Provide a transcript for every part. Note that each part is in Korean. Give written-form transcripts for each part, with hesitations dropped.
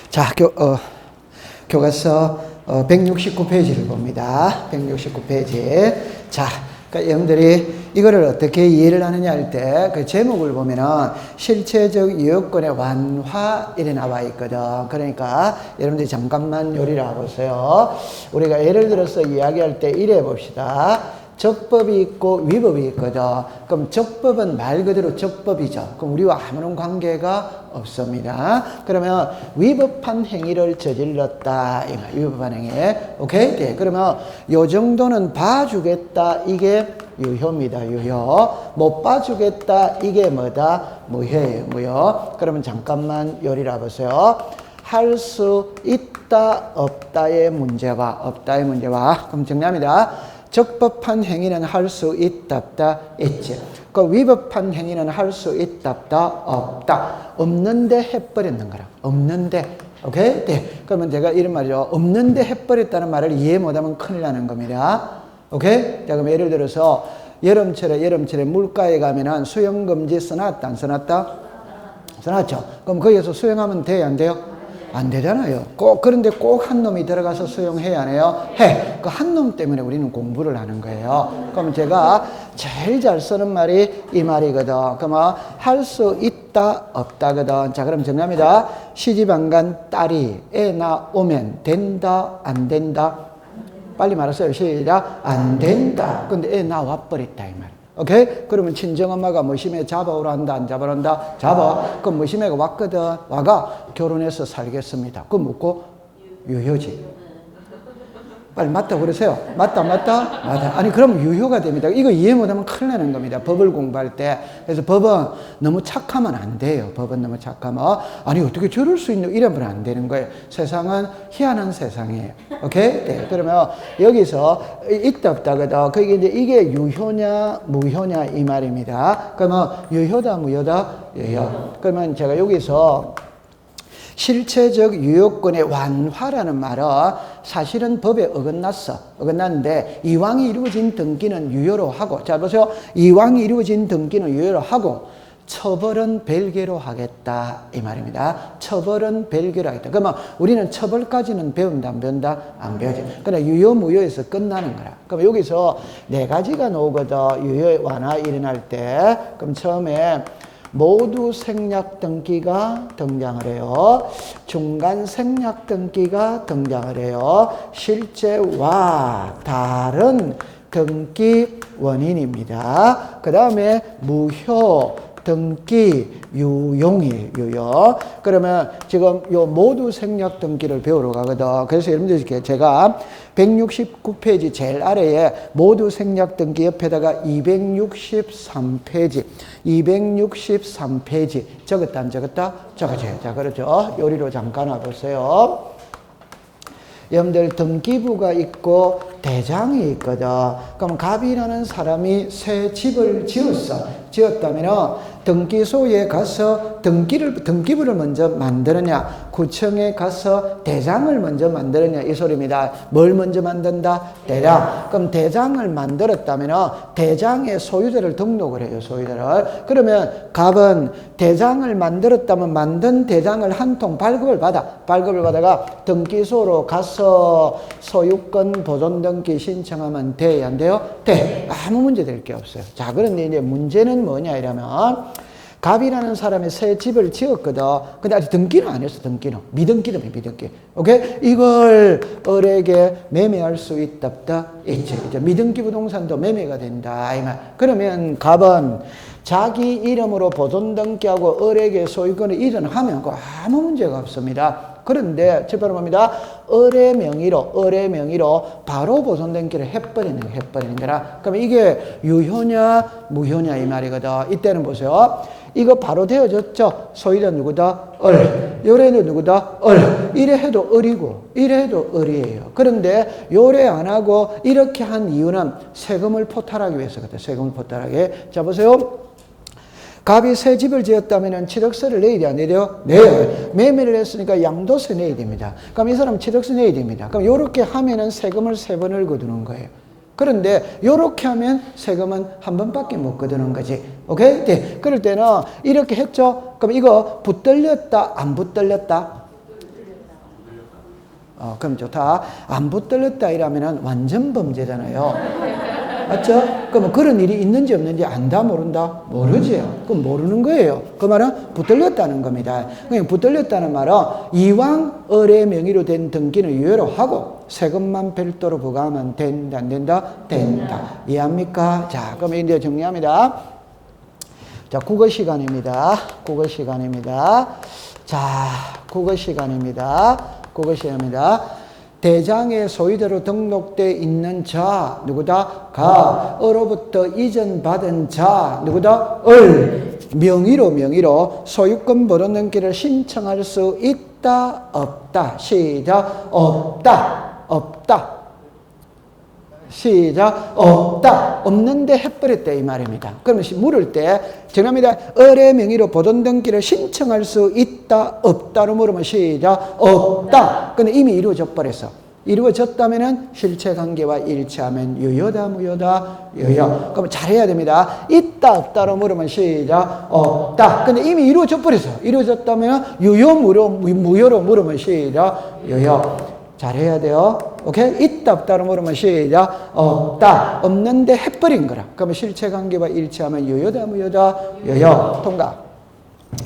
자, 교과서 169페이지를 봅니다. 169페이지. 자, 그러니까 여러분들이 이거를 어떻게 이해를 하느냐 할 때 그 제목을 보면은 실체적 유효권의 완화 이래 나와 있거든. 그러니까 여러분들이 잠깐만 요리를 해보세요. 우리가 예를 들어서 이야기할 때 이래 봅시다. 적법이 있고 위법이 있거든. 그럼 적법은 말 그대로 적법이죠. 그럼 우리와 아무런 관계가 없습니다. 그러면 위법한 행위를 저질렀다. 위법한 행위. 오케이? 네. 그러면 요 정도는 봐주겠다. 이게 유효입니다. 유효. 못 봐주겠다. 이게 뭐다? 무효예요. 무효. 그러면 잠깐만 요리를 해보세요. 할 수 있다. 없다의 문제와 없다의 문제와. 그럼 정리합니다. 적법한 행위는 할 수 있다, 없다, 있지. 그 위법한 행위는 할 수 있다, 없다, 없다. 없는데 해버렸는 거라. 없는데. 오케이? 네. 그러면 제가 이런 말이죠. 없는데 해버렸다는 말을 이해 못하면 큰일 나는 겁니다. 오케이? 자, 그럼 예를 들어서 여름철에 물가에 가면은 수영금지 써놨다, 안 써놨다? 써놨죠. 그럼 거기에서 수영하면 돼요, 안 돼요? 안 되잖아요. 그런데 꼭 한 놈이 들어가서 수영해야 하네요. 해. 그 한 놈 때문에 우리는 공부를 하는 거예요. 그럼 제가 제일 잘 쓰는 말이 이 말이거든. 그러면 할 수 있다, 없다거든. 자, 그럼 정리합니다. 시집 안 간 딸이 애 낳으면 된다, 안 된다? 빨리 말하세요. 시작. 안 된다. 근데 애 낳아버렸다, 이 말. 오케이? 그러면 친정엄마가 무심해 잡아오라 한다, 안 잡아오라 한다? 잡아. 그럼 무심해가 왔거든. 와가 결혼해서 살겠습니다. 그럼 묻고 유효지. 빨리 맞다 그러세요. 맞다, 맞다? 맞다. 아니, 그럼 유효가 됩니다. 이거 이해 못하면 큰일 나는 겁니다. 법을 공부할 때. 그래서 법은 너무 착하면 안 돼요. 법은 너무 착하면. 아니, 어떻게 저럴 수 있는, 이러면 안 되는 거예요. 세상은 희한한 세상이에요. 오케이? 네. 그러면 여기서 있다, 없다거든. 그게 이제 이게 유효냐, 무효냐 이 말입니다. 그러면 유효다, 무효다? 유효. 그러면 제가 여기서 실체적 유효권의 완화라는 말은 사실은 법에 어긋났는데 이왕이 이루어진 등기는 유효로 하고, 자 보세요. 이왕이 이루어진 등기는 유효로 하고 처벌은 별개로 하겠다 이 말입니다. 처벌은 별개로 하겠다. 그러면 우리는 처벌까지는 배운다, 안 배운다? 안 배우지. 그러나 유효 무효에서 끝나는 거라. 그럼 여기서 네 가지가 나오거든. 유효 완화 일어날 때. 그럼 처음에 모두 생략 등기가 등장을 해요. 중간 생략 등기가 등장을 해요. 실제와 다른 등기 원인입니다. 그 다음에 무효 등기 유용이에요. 유용. 그러면 지금 요 모두 생략 등기를 배우러 가거든. 그래서 여러분들 제가 169페이지 제일 아래에 모두 생략 등기 옆에다가 263페이지 적었다 안 적었다? 적어줘요. 자, 그렇죠. 요리로 잠깐 와보세요. 여러분들 등기부가 있고 대장이 있거든. 그럼 갑이라는 사람이 새 집을 지었다면 등기소에 가서 등기부를 먼저 만들었냐, 구청에 가서 대장을 먼저 만들었냐 이 소리입니다. 뭘 먼저 만든다? 대장. 그럼 대장을 만들었다면 대장의 소유자를 등록을 해요. 소유자를. 그러면 갑은 대장을 만들었다면 만든 대장을 한 통 발급을 받아가 등기소로 가서 소유권 보존 등기 신청하면 돼요, 안 돼요? 돼. 아무 문제 될 게 없어요. 자, 그런데 이제 문제는 뭐냐 이러면 갑이라는 사람이 새 집을 지었거든. 근데 아직 등기는 안 했어. 등기는 미등기는 미등기. 오케이? 이걸 을에게 매매할 수 있다, 없다? 있지. 미등기 부동산도 매매가 된다 이 말. 그러면 갑은 자기 이름으로 보존 등기하고 을에게 소유권을 이전하면 아무 문제가 없습니다. 그런데 చెప్పారు 뭡니다. 을의 명의로 바로 보존 등기를 해버리는 거라. 그럼 이게 유효냐 무효냐 이 말이거든. 이때는 보세요. 이거 바로 되어졌죠. 소유자 누구다? 을. 요래는 누구다? 을. 이래 해도 을이고 이래 해도 을이에요. 그런데 요래 안 하고 이렇게 한 이유는 세금을 포탈하기 위해서거든. 세금을 포탈하기. 자 보세요. 갑이 새 집을 지었다면 취득세를 내야 돼, 안 내요? 네. 매매를 했으니까 양도세 내야 됩니다. 그럼 이 사람 취득세 내야 됩니다. 그럼 이렇게 하면은 세금을 3번을 거두는 거예요. 그런데 이렇게 하면 세금은 한 번밖에 못 거두는 거지. 오케이? 네. 그럴 때는 이렇게 했죠? 그럼 이거 붙들렸다, 안 붙들렸다? 그럼 좋다. 안 붙들렸다 이러면은 완전 범죄잖아요. 맞죠? 그럼 그런 일이 있는지 없는지 안다 모른다? 모르지요. 그럼 모르는 거예요. 그 말은 붙들렸다는 겁니다. 그냥 붙들렸다는 말은 이왕 을의 명의로 된 등기는 유효로 하고 세금만 별도로 부과하면 된다 안 된다? 된다. 이해합니까? 자, 그럼 이제 정리합니다. 자, 국어 시간입니다. 국어 시간입니다. 자, 국어 시간입니다. 국어 시간입니다. 대장의 소유대로 등록되어 있는 자 누구다? 가. 으로부터 이전받은 자 누구다? 을. 명의로 소유권 번호 등기를 신청할 수 있다 없다. 시작. 없다. 시작. 없다. 없는데 해버렸다 이 말입니다. 그러면 물을 때 정합니다. 을의 명의로 보존 등기를 신청할 수 있다 없다로 물으면 시작. 없다. 근데 이미 이루어져 버렸어. 이루어졌다면은 실체관계와 일치하면 유효다 무효다? 유효. 그럼 잘해야 됩니다. 있다 없다로 물으면 시작. 없다. 근데 이미 이루어져 버렸어. 이루어졌다면 유효 무효로 물으면 시작. 유효. 잘해야 돼요. 오케이? 있다 없다로 물으면 시작. 없다. 없는데 해버린 거라. 그러면 실체관계와 일치하면 유효다 무효다? 유효. 통과.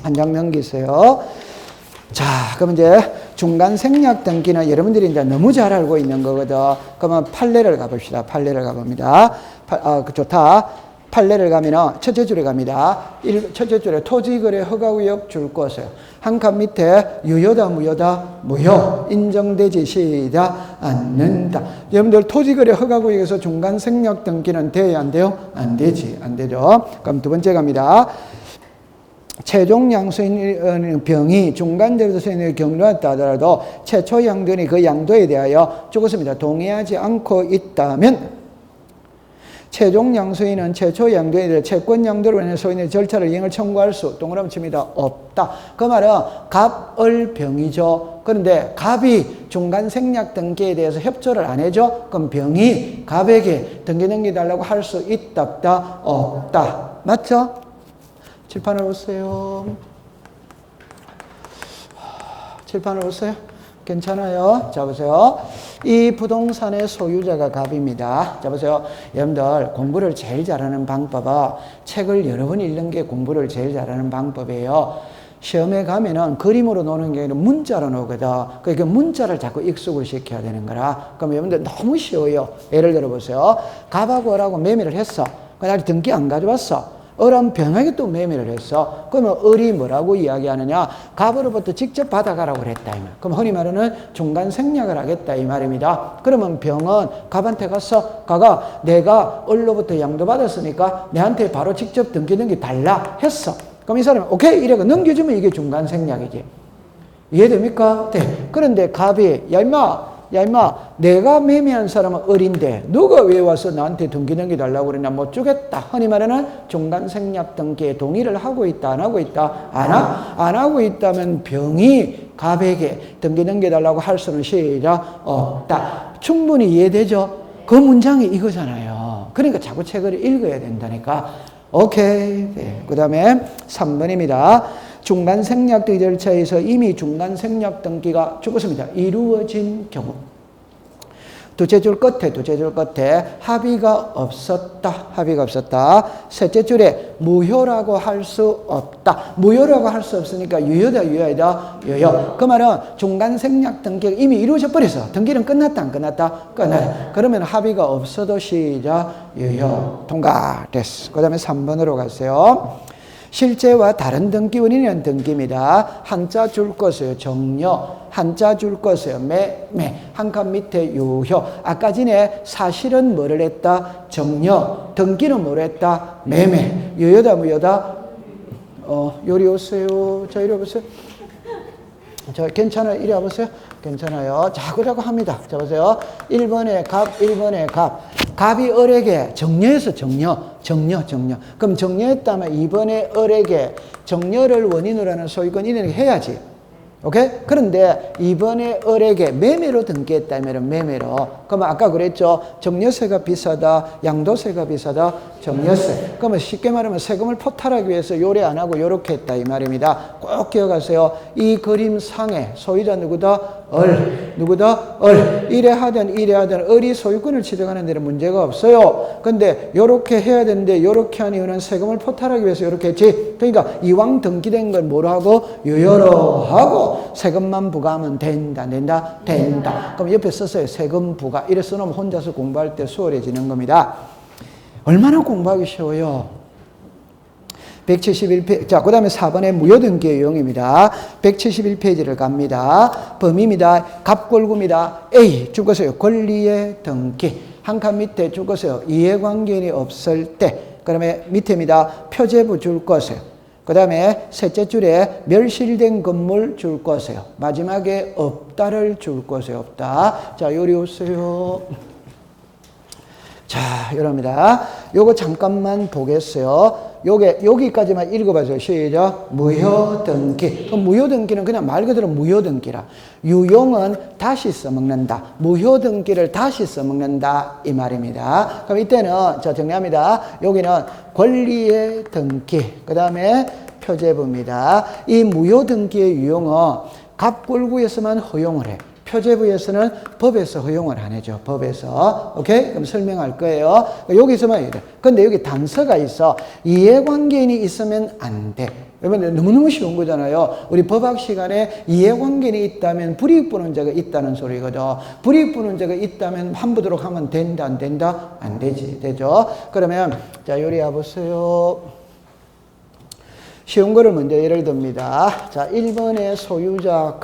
한 장 넘기세요. 자, 그럼 이제 중간 생략 등기는 여러분들이 이제 너무 잘 알고 있는 거거든. 그러면 판례를 가봅시다. 판례를 가봅니다. 좋다. 판례를 가면은 첫째 줄에 갑니다. 첫째 줄에 토지거래 허가구역 줄 것을 한 칸 밑에 유효다 무효다? 무효. 인정되지 시작. 않는다. 여러분들 토지거래 허가구역에서 중간 생략 등기는 돼야 안 돼요? 안 되지. 안 되죠. 그럼 두 번째 갑니다. 최종 양수인 병이 중간대로 수인의 경로였다 하더라도 최초 양도인이 그 양도에 대하여 죽었습니다. 동의하지 않고 있다면 최종 양수인은 최초 양도인에 대해 채권 양도로 인해 소인의 절차를 이행을 청구할 수 동그라미 칩니다. 없다. 그 말은 갑, 을, 병이죠. 그런데 갑이 중간 생략 등기에 대해서 협조를 안 해줘? 그럼 병이 갑에게 등기 넘겨달라고 할 수 있다 없다? 없다. 맞죠? 칠판을 보세요. 칠판을 보세요. 괜찮아요? 자, 보세요. 이 부동산의 소유자가 갑입니다. 자, 보세요. 여러분들 공부를 제일 잘하는 방법은 책을 여러 번 읽는 게 공부를 제일 잘하는 방법이에요. 시험에 가면은 그림으로 노는 게 아니라 문자로 노거든. 그러니까 문자를 자꾸 익숙을 시켜야 되는 거라. 그럼 여러분들 너무 쉬워요. 예를 들어 보세요. 갑하고 을하고 매매를 했어. 그날 등기 안 가져왔어. 을은 병에게 또 매매를 했어. 그러면 을이 뭐라고 이야기하느냐? 갑으로부터 직접 받아가라고 그랬다 이 말. 그럼 흔히 말하는 중간 생략을 하겠다 이 말입니다. 그러면 병은 갑한테 갔어. 가가 내가 을로부터 양도받았으니까 내한테 바로 직접 등기 달라 했어. 그럼 이 사람은 오케이 이래가 넘겨주면 이게 중간 생략이지. 이해됩니까? 네. 그런데 갑이 야 임마 내가 매매한 사람은 을인데 누가 왜 와서 나한테 등기 달라고 그러냐? 못 주겠다. 흔히 말하는 중간 생략 등기에 동의를 하고 있다 안 하고 있다? 안 하고 있다면 병이 갑에게 등기 달라고 할 수는 시작 없다. 충분히 이해되죠? 그 문장이 이거잖아요. 그러니까 자꾸 책을 읽어야 된다니까. 오케이. 네. 그 다음에 3번입니다. 중간 생략 등기 절차에서 이미 중간 생략 등기가 죽었습니다. 이루어진 경우. 둘째 줄 끝에 합의가 없었다. 셋째 줄에 무효라고 할 수 없다. 무효라고 할 수 없으니까 유효다 유효. 그 말은 중간 생략 등기가 이미 이루어져 버렸어. 등기는 끝났다 안 끝났다? 끝났다. 그러면 합의가 없어도 시작 유효. 통과. 됐어. 그 다음에 3번으로 가세요. 실제와 다른 등기 원인이라는 등기입니다. 한자 줄 것이요. 정려. 한자 줄 것이요. 매. 한 칸 밑에 유효. 아까 전에 사실은 뭐를 했다? 정려. 등기는 뭐를 했다? 매매. 유효다 무효다? 요리 오세요. 자, 이리 와보세요. 자, 괜찮아요. 이리 와보세요. 괜찮아요. 자꾸자꾸 합니다. 자, 보세요. 1번에 갑. 갑이 을에게 정려해서 정려. 그럼 정려했다면 2번에 을에게 정려를 원인으로 하는 소유권 인해를 해야지. 오케이? 그런데 이번에 을에게 매매로 등기했다면 매매로. 그러면 아까 그랬죠. 정려세가 비싸다, 양도세가 비싸다, 정려세. 그러면 쉽게 말하면 세금을 포탈하기 위해서 요래 안 하고 요렇게 했다 이 말입니다. 꼭 기억하세요. 이 그림상에 소유자 누구다? 을. 누구다? 을. 이래 하든 을이 소유권을 취득하는 데는 문제가 없어요. 근데 요렇게 해야 되는데 요렇게 한 이유는 세금을 포탈하기 위해서 요렇게 했지. 그러니까 이왕 등기된 걸 뭐로 하고? 유효로 하고 세금만 부과하면 된다. 그럼 옆에 썼어요. 세금 부과. 이래 써놓으면 혼자서 공부할 때 수월해지는 겁니다. 얼마나 공부하기 쉬워요. 171페이지. 자, 그 다음에 4번의 무효등기의 유형입니다. 171페이지를 갑니다. 범위입니다. 갑골구입니다. A. 죽었어요. 권리의 등기. 한 칸 밑에 죽었어요. 이해관계인이 없을 때. 그 다음에 밑에입니다. 표제부 줄 것이에요. 그 다음에 셋째 줄에 멸실된 건물 줄 것이에요. 마지막에 없다를 줄 것이에요. 없다. 자, 요리 오세요. 자, 이럽니다. 요거 잠깐만 보겠어요. 여기까지만 읽어봐줘요. 시작. 무효등기. 그럼 무효등기는 그냥 말 그대로 무효등기라. 유용은 다시 써먹는다. 무효등기를 다시 써먹는다. 이 말입니다. 그럼 이때는, 자, 정리합니다. 여기는 권리의 등기. 그 다음에 표제부입니다. 이 무효등기의 유용은 갑골구에서만 허용을 해. 표제부에서는 법에서 허용을 안 해줘. 법에서. 오케이? 그럼 설명할 거예요. 여기서만 이래. 근데 여기 단서가 있어. 이해관계인이 있으면 안 돼. 여러분, 너무너무 쉬운 거잖아요. 우리 법학 시간에 이해관계인이 있다면 불이익분원자가 있다는 소리거든. 불이익분원자가 있다면 환부도록 하면 된다, 안 된다? 안 되지. 되죠? 그러면, 자, 요리 와보세요. 쉬운 거를 먼저 예를 듭니다. 자, 1번의 소유자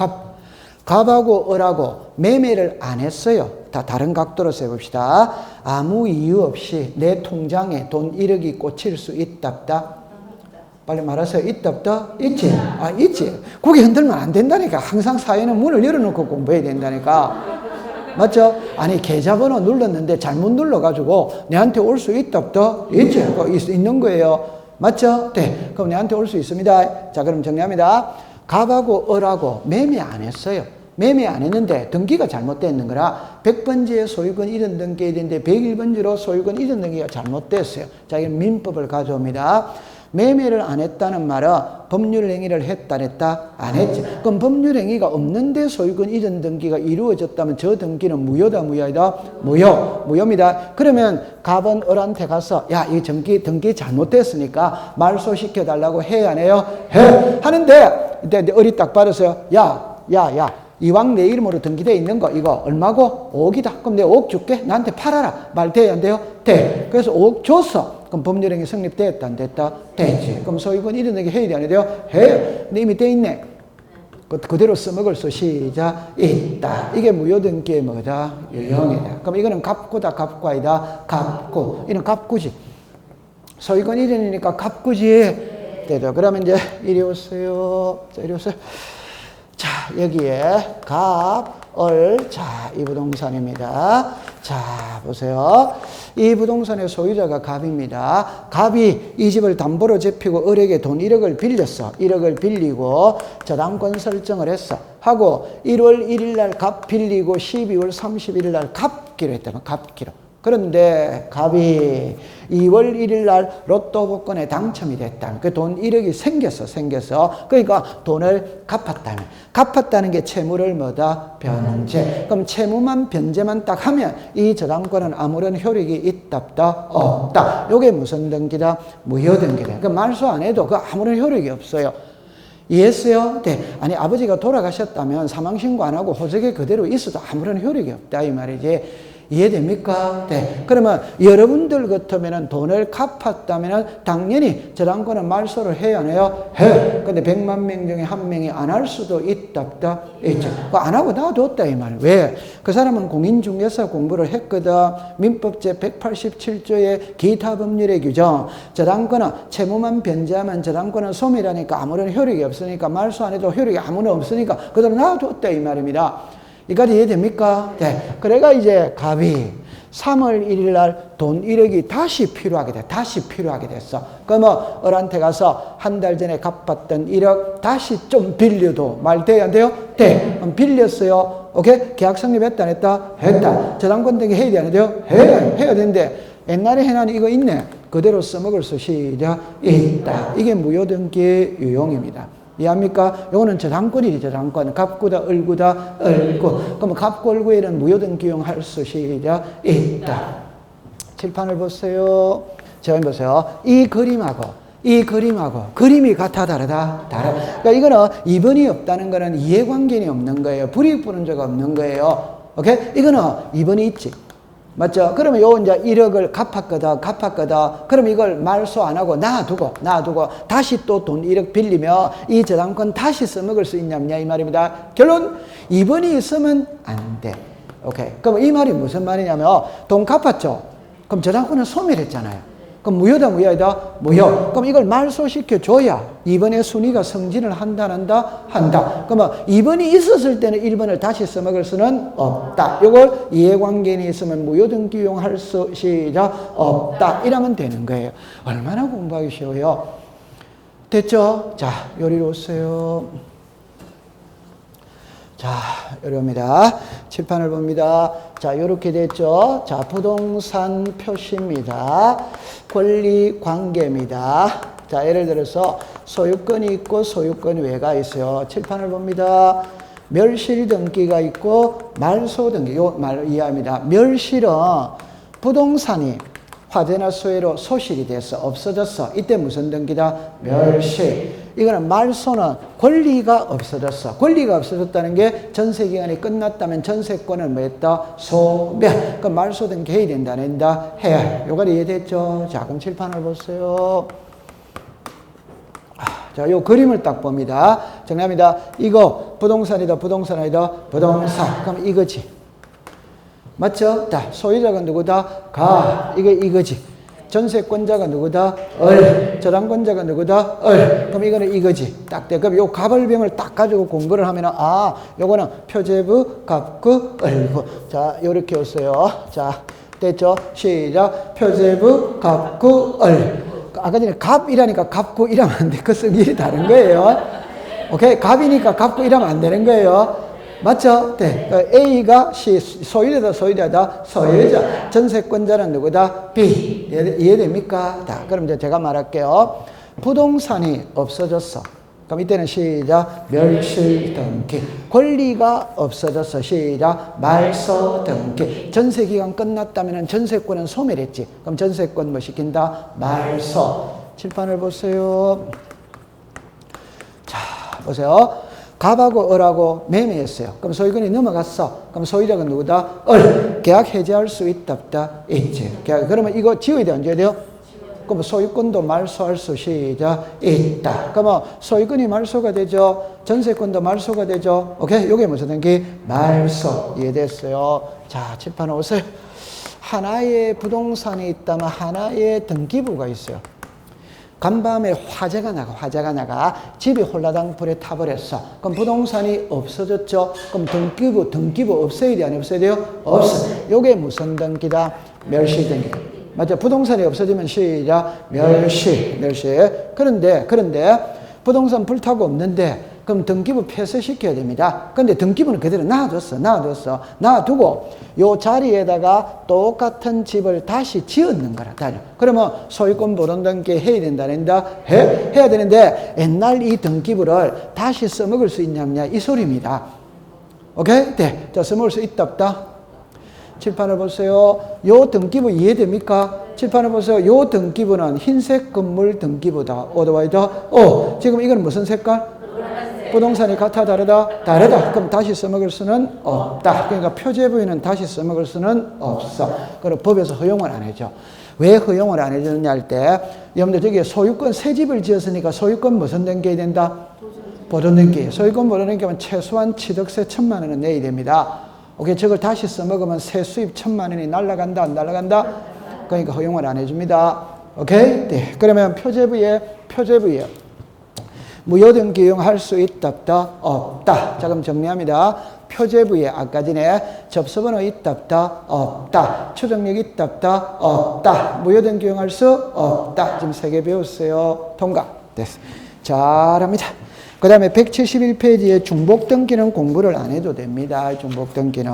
갑하고 을하고 매매를 안 했어요. 다 다른 각도로 세봅시다. 아무 이유 없이 내 통장에 돈 1억이 꽂힐 수 있다 없다? 빨리 말하세요. 있다 없다? 있지? 아, 있지. 고개 흔들면 안 된다니까. 항상 사회는 문을 열어놓고 공부해야 된다니까. 맞죠? 아니, 계좌번호 눌렀는데 잘못 눌러가지고 내한테 올 수 있다 없다? 있지? 있는 거예요. 맞죠? 네. 그럼 내한테 올 수 있습니다. 자, 그럼 정리합니다. 갑하고 을하고 매매 안 했어요. 매매 안 했는데 등기가 잘못되어 있는 거라 100번지에 소유권 이전 등기해야 되는데 101번지로 소유권 이전 등기가 잘못됐어요. 자, 이건 민법을 가져옵니다. 매매를 안 했다는 말은 법률행위를 했다 안 했지. 그럼 법률행위가 없는데 소유권 이전 등기가 이루어졌다면 저 등기는 무효다 무효이다? 무효입니다. 그러면 갑은 을한테 가서 야, 이 등기 잘못됐으니까 말소시켜달라고 해야 안 해요? 해! 하는데 이때 을이 딱 받았어요. 야, 이왕 내 이름으로 등기되어 있는 거 이거 얼마고? 5억이다. 그럼 내가 5억 줄게. 나한테 팔아라. 말 돼요? 안 돼요? 돼. 그래서 5억 줬어. 그럼 법률행위 성립됐다 안 됐다? 되지. 그럼 소유권 이전 등기 해야 돼? 안 해야 돼요? 해요. 근데 이미 돼 있네. 그대로 써먹을 수 시작 있다. 이게 무효등기의 뭐다? 유형이다. 그럼 이거는 갑구다 갑과이다? 갑구. 이는 갑구지. 소유권 이전이니까 갑구지. 되죠. 그러면 이제 이리 오세요. 자, 이리 오세요. 자, 여기에 갑, 을, 자, 이 부동산입니다. 자, 보세요. 이 부동산의 소유자가 갑입니다. 갑이 이 집을 담보로 잡히고 을에게 돈 1억을 빌렸어. 1억을 빌리고 저당권 설정을 했어. 하고 1월 1일 날 갑 빌리고 12월 31일 날 갚기로 했다면 갚기로. 그런데 갑이 2월 1일 날 로또 복권에 당첨이 됐다. 그 돈 1억이 생겼어. 그러니까 돈을 갚았다는 게 채무를 뭐다? 변제. 그럼 채무만 변제만 딱 하면 이 저당권은 아무런 효력이 있다 없다. 요게 무슨 등기다? 무효등기다. 그 말소 안 해도 그 아무런 효력이 없어요. 이해했어요? 네. 아니, 아버지가 돌아가셨다면 사망신고 안 하고 호적에 그대로 있어도 아무런 효력이 없다 이 말이지. 이해됩니까? 네. 그러면 여러분들 같으면 돈을 갚았다면 당연히 저당권은 말소를 해야 안 해요? 해. 근데 100만 명 중에 한 명이 안 할 수도 있다 없다? 있죠. 안 하고 놔뒀다 이 말이에요. 왜? 그 사람은 공인중개사 공부를 했거든. 민법 제 187조의 기타 법률의 규정. 저당권은 채무만 변제하면 저당권은 소멸하니까 아무런 효력이 없으니까 말소 안 해도 효력이 아무런 없으니까 그대로 놔뒀다 이 말입니다. 이까지 이해됩니까? 네. 그래가 이제 갑이 3월 1일 날 돈 1억이 다시 필요하게 돼. 다시 필요하게 됐어. 그러면 을한테 가서 한 달 전에 갚았던 1억 다시 좀 빌려도 말 돼야 안 돼요? 돼. 그럼 빌렸어요. 오케이? 계약 성립했다 안 했다? 했다. 저당권 등기 해야 돼 안 돼요? 해야 되는데 옛날에 해놨는 이거 있네. 그대로 써먹을 수 시작 있다. 이게 무효등기의 유형입니다. 이해합니까? 요거는 저당권이지, 저당권. 갑구다, 을구다, 을구. 그러면 갑구, 을구에는 무효등기용 할 수 시작 있다. 칠판을 보세요. 자, 보세요. 이 그림하고 그림이 같아, 다르다? 다르다. 그러니까 이거는 이번이 없다는 거는 이해관계는 없는 거예요. 불이익분원자가 없는 거예요. 오케이? 이거는 이번이 있지. 맞죠? 그러면 요 이제 1억을 갚았거든. 그럼 이걸 말소 안 하고 놔두고 다시 또 돈 1억 빌리며 이 저당권 다시 써먹을 수 있냐 없냐 이 말입니다. 결론, 이번이 있으면 안 돼. 오케이. 그럼 이 말이 무슨 말이냐면 돈 갚았죠? 그럼 저당권은 소멸했잖아요. 그럼 무효다, 무효이다? 무효. 그럼 이걸 말소시켜줘야 2번의 순위가 승진을 한다. 그러면 2번이 있었을 때는 1번을 다시 써먹을 수는 없다. 이걸 이해관계인이 있으면 무효등기용 할 수 시작 없다. 이러면 되는 거예요. 얼마나 공부하기 쉬워요. 됐죠? 자, 요리로 오세요. 자, 요리입니다. 칠판을 봅니다. 자, 요렇게 됐죠? 자, 부동산 표시입니다. 권리 관계입니다. 자, 예를 들어서 소유권이 있고 소유권 외가 있어요. 칠판을 봅니다. 멸실 등기가 있고 말소 등기. 요 말 이해합니다. 멸실은 부동산이 화재나 수해로 소실이 됐어. 없어졌어. 이때 무슨 등기다? 멸실. 이거는 말소는 권리가 없어졌어. 권리가 없어졌다는 게 전세기간이 끝났다면 전세권을 뭐 했다? 소멸. 그럼 말소 등기 해야 된다, 안 된다? 해야. 요거 이해됐죠? 자, 그럼 칠판을 보세요. 자, 요 그림을 딱 봅니다. 정리합니다. 이거 부동산이다, 부동산 아니다? 부동산. 그럼 이거지. 맞죠? 자, 소유자가 누구다? 가. 이거지. 전세권자가 누구다? 을. 저당권자가 누구다? 을. 그럼 이거는 이거지. 딱 돼. 그럼 요 갑을병을 딱 가지고 공부를 하면은, 아, 요거는 표제부, 갑구, 을구. 자, 요렇게 오세요. 자, 됐죠? 시작. 표제부, 갑구, 을. 아까 전에 갑이라니까 갑구 이러면 안 돼. 그 성질이 다른 거예요. 오케이? 갑이니까 갑구 이러면 안 되는 거예요. 맞죠? 네. A가 소유자다, 소유자. 전세권자는 누구다? B. 이해됩니까? 다. 그럼 이제 제가 말할게요. 부동산이 없어졌어. 그럼 이때는 시작. 멸실 등기. 권리가 없어졌어. 시작. 말소 등기. 전세기간 끝났다면 전세권은 소멸했지. 그럼 전세권 뭐 시킨다? 말소. 칠판을 보세요. 자, 보세요. 갑하고 을하고 매매했어요. 그럼 소유권이 넘어갔어. 그럼 소유자가 누구다? 을. 계약 해지할 수 있다, 없다? 있지. 계약. 그러면 이거 지워야 돼, 안 지워야 돼요? 그럼 소유권도 말소할 수 시작 있다. 그러면 소유권이 말소가 되죠. 전세권도 말소가 되죠. 오케이? 요게 무슨 등기? 말소. 이해됐어요? 자, 칠판 오세요. 하나의 부동산이 있다면 하나의 등기부가 있어요. 간밤에 화재가 나가. 집이 홀라당 불에 타버렸어. 그럼 부동산이 없어졌죠? 그럼 등기부 없애야 돼, 안 없애야 돼요? 없어. 요게 무슨 등기다? 멸실 등기. 맞죠? 부동산이 없어지면 시작. 멸실. 그런데, 부동산 불타고 없는데, 그럼 등기부 폐쇄시켜야 됩니다. 근데 등기부는 그대로 놔두고, 요 자리에다가 똑같은 집을 다시 지었는 거라. 그러면 소유권 보존 등기 해야 된다, 안 된다? 해야 되는데, 옛날 이 등기부를 다시 써먹을 수 있냐, 없냐, 이 소리입니다. 오케이? 네. 자, 써먹을 수 있다, 없다? 칠판을 보세요. 요 등기부 이해됩니까? 칠판을 보세요. 요 등기부는 흰색 건물 등기부다. 오토바이다. 지금 이건 무슨 색깔? 부동산이 같아, 다르다? 그럼 다시 써먹을 수는 없다. 그러니까 표제부에는 다시 써먹을 수는 없어. 그리고 법에서 허용을 안 해줘. 왜 허용을 안 해주느냐 할 때, 여러분들 저기 소유권 새 집을 지었으니까 소유권 무슨 등기해야 된다? 보존 등기. 소유권 보존 등기하면 최소한 취득세 1,000만 원은 내야 됩니다. 오케이, 저걸 다시 써먹으면 세 수입 1,000만 원이 날라간다, 안 날라간다? 그러니까 허용을 안 해줍니다. 오케이? 네. 그러면 표제부에 무효등기 이용할 수 있다 없다? 없다. 자, 그럼 정리합니다. 표제부에 아까 전에 접수번호 있다 없다? 없다. 추정력 있다 없다? 없다. 무효등기 이용할 수 없다. 지금 3개 배웠어요. 통과. 됐어. 잘합니다. 그 다음에 171페이지에 중복등기는 공부를 안 해도 됩니다. 중복등기는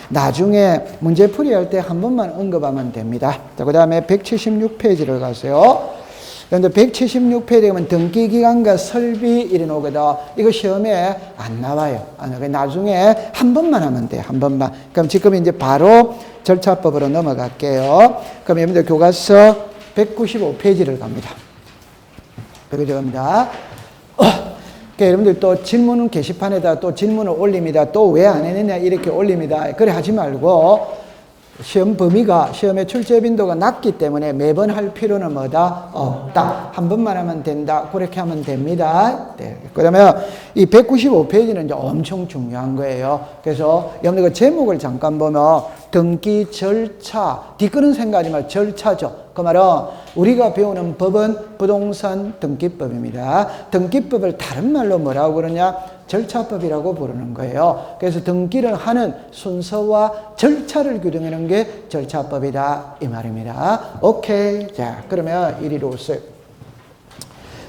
나중에 문제풀이 할 때 한 번만 언급하면 됩니다. 그 다음에 176페이지를 가세요. 그런데 176페이지에 가면 등기기간과 설비 이래 나오거든. 이거 시험에 안 나와요. 나중에 한 번만 하면 돼요. 한 번만. 그럼 지금 이제 바로 절차법으로 넘어갈게요. 그럼 여러분들 교과서 195페이지를 갑니다. 195페이지 갑니다. 그러니까 여러분들 또 질문은 게시판에다 또 질문을 올립니다. 또 왜 안 했느냐 이렇게 올립니다. 그래 하지 말고 시험 범위가 시험의 출제 빈도가 낮기 때문에 매번 할 필요는 뭐다? 없다. 한 번만 하면 된다. 그렇게 하면 됩니다. 네. 그러면 이 195페이지는 이제 엄청 중요한 거예요. 그래서 여러분들 그 제목을 잠깐 보면 등기 절차, 뒤거는 생각하지 말고 절차죠. 그 말은 우리가 배우는 법은 부동산 등기법입니다. 등기법을 다른 말로 뭐라고 그러냐? 절차법이라고 부르는 거예요. 그래서 등기를 하는 순서와 절차를 규정하는 게 절차법이다 이 말입니다. 오케이. 자, 그러면 이리로 오세요.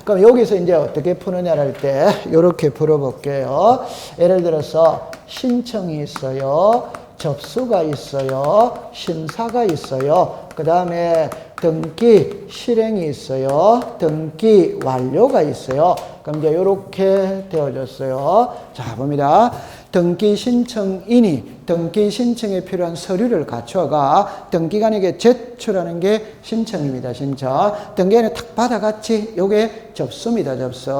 그럼 여기서 이제 어떻게 푸느냐를 할 때 이렇게 풀어볼게요. 예를 들어서 신청이 있어요. 접수가 있어요. 심사가 있어요. 그 다음에 등기 실행이 있어요. 등기 완료가 있어요. 그럼 이제 이렇게 되어졌어요. 자, 봅니다. 등기 신청인이 등기 신청에 필요한 서류를 갖춰가 등기관에게 제출하는 게 신청입니다. 신청. 등기관이 탁 받아갔지? 요게 접수입니다. 접수.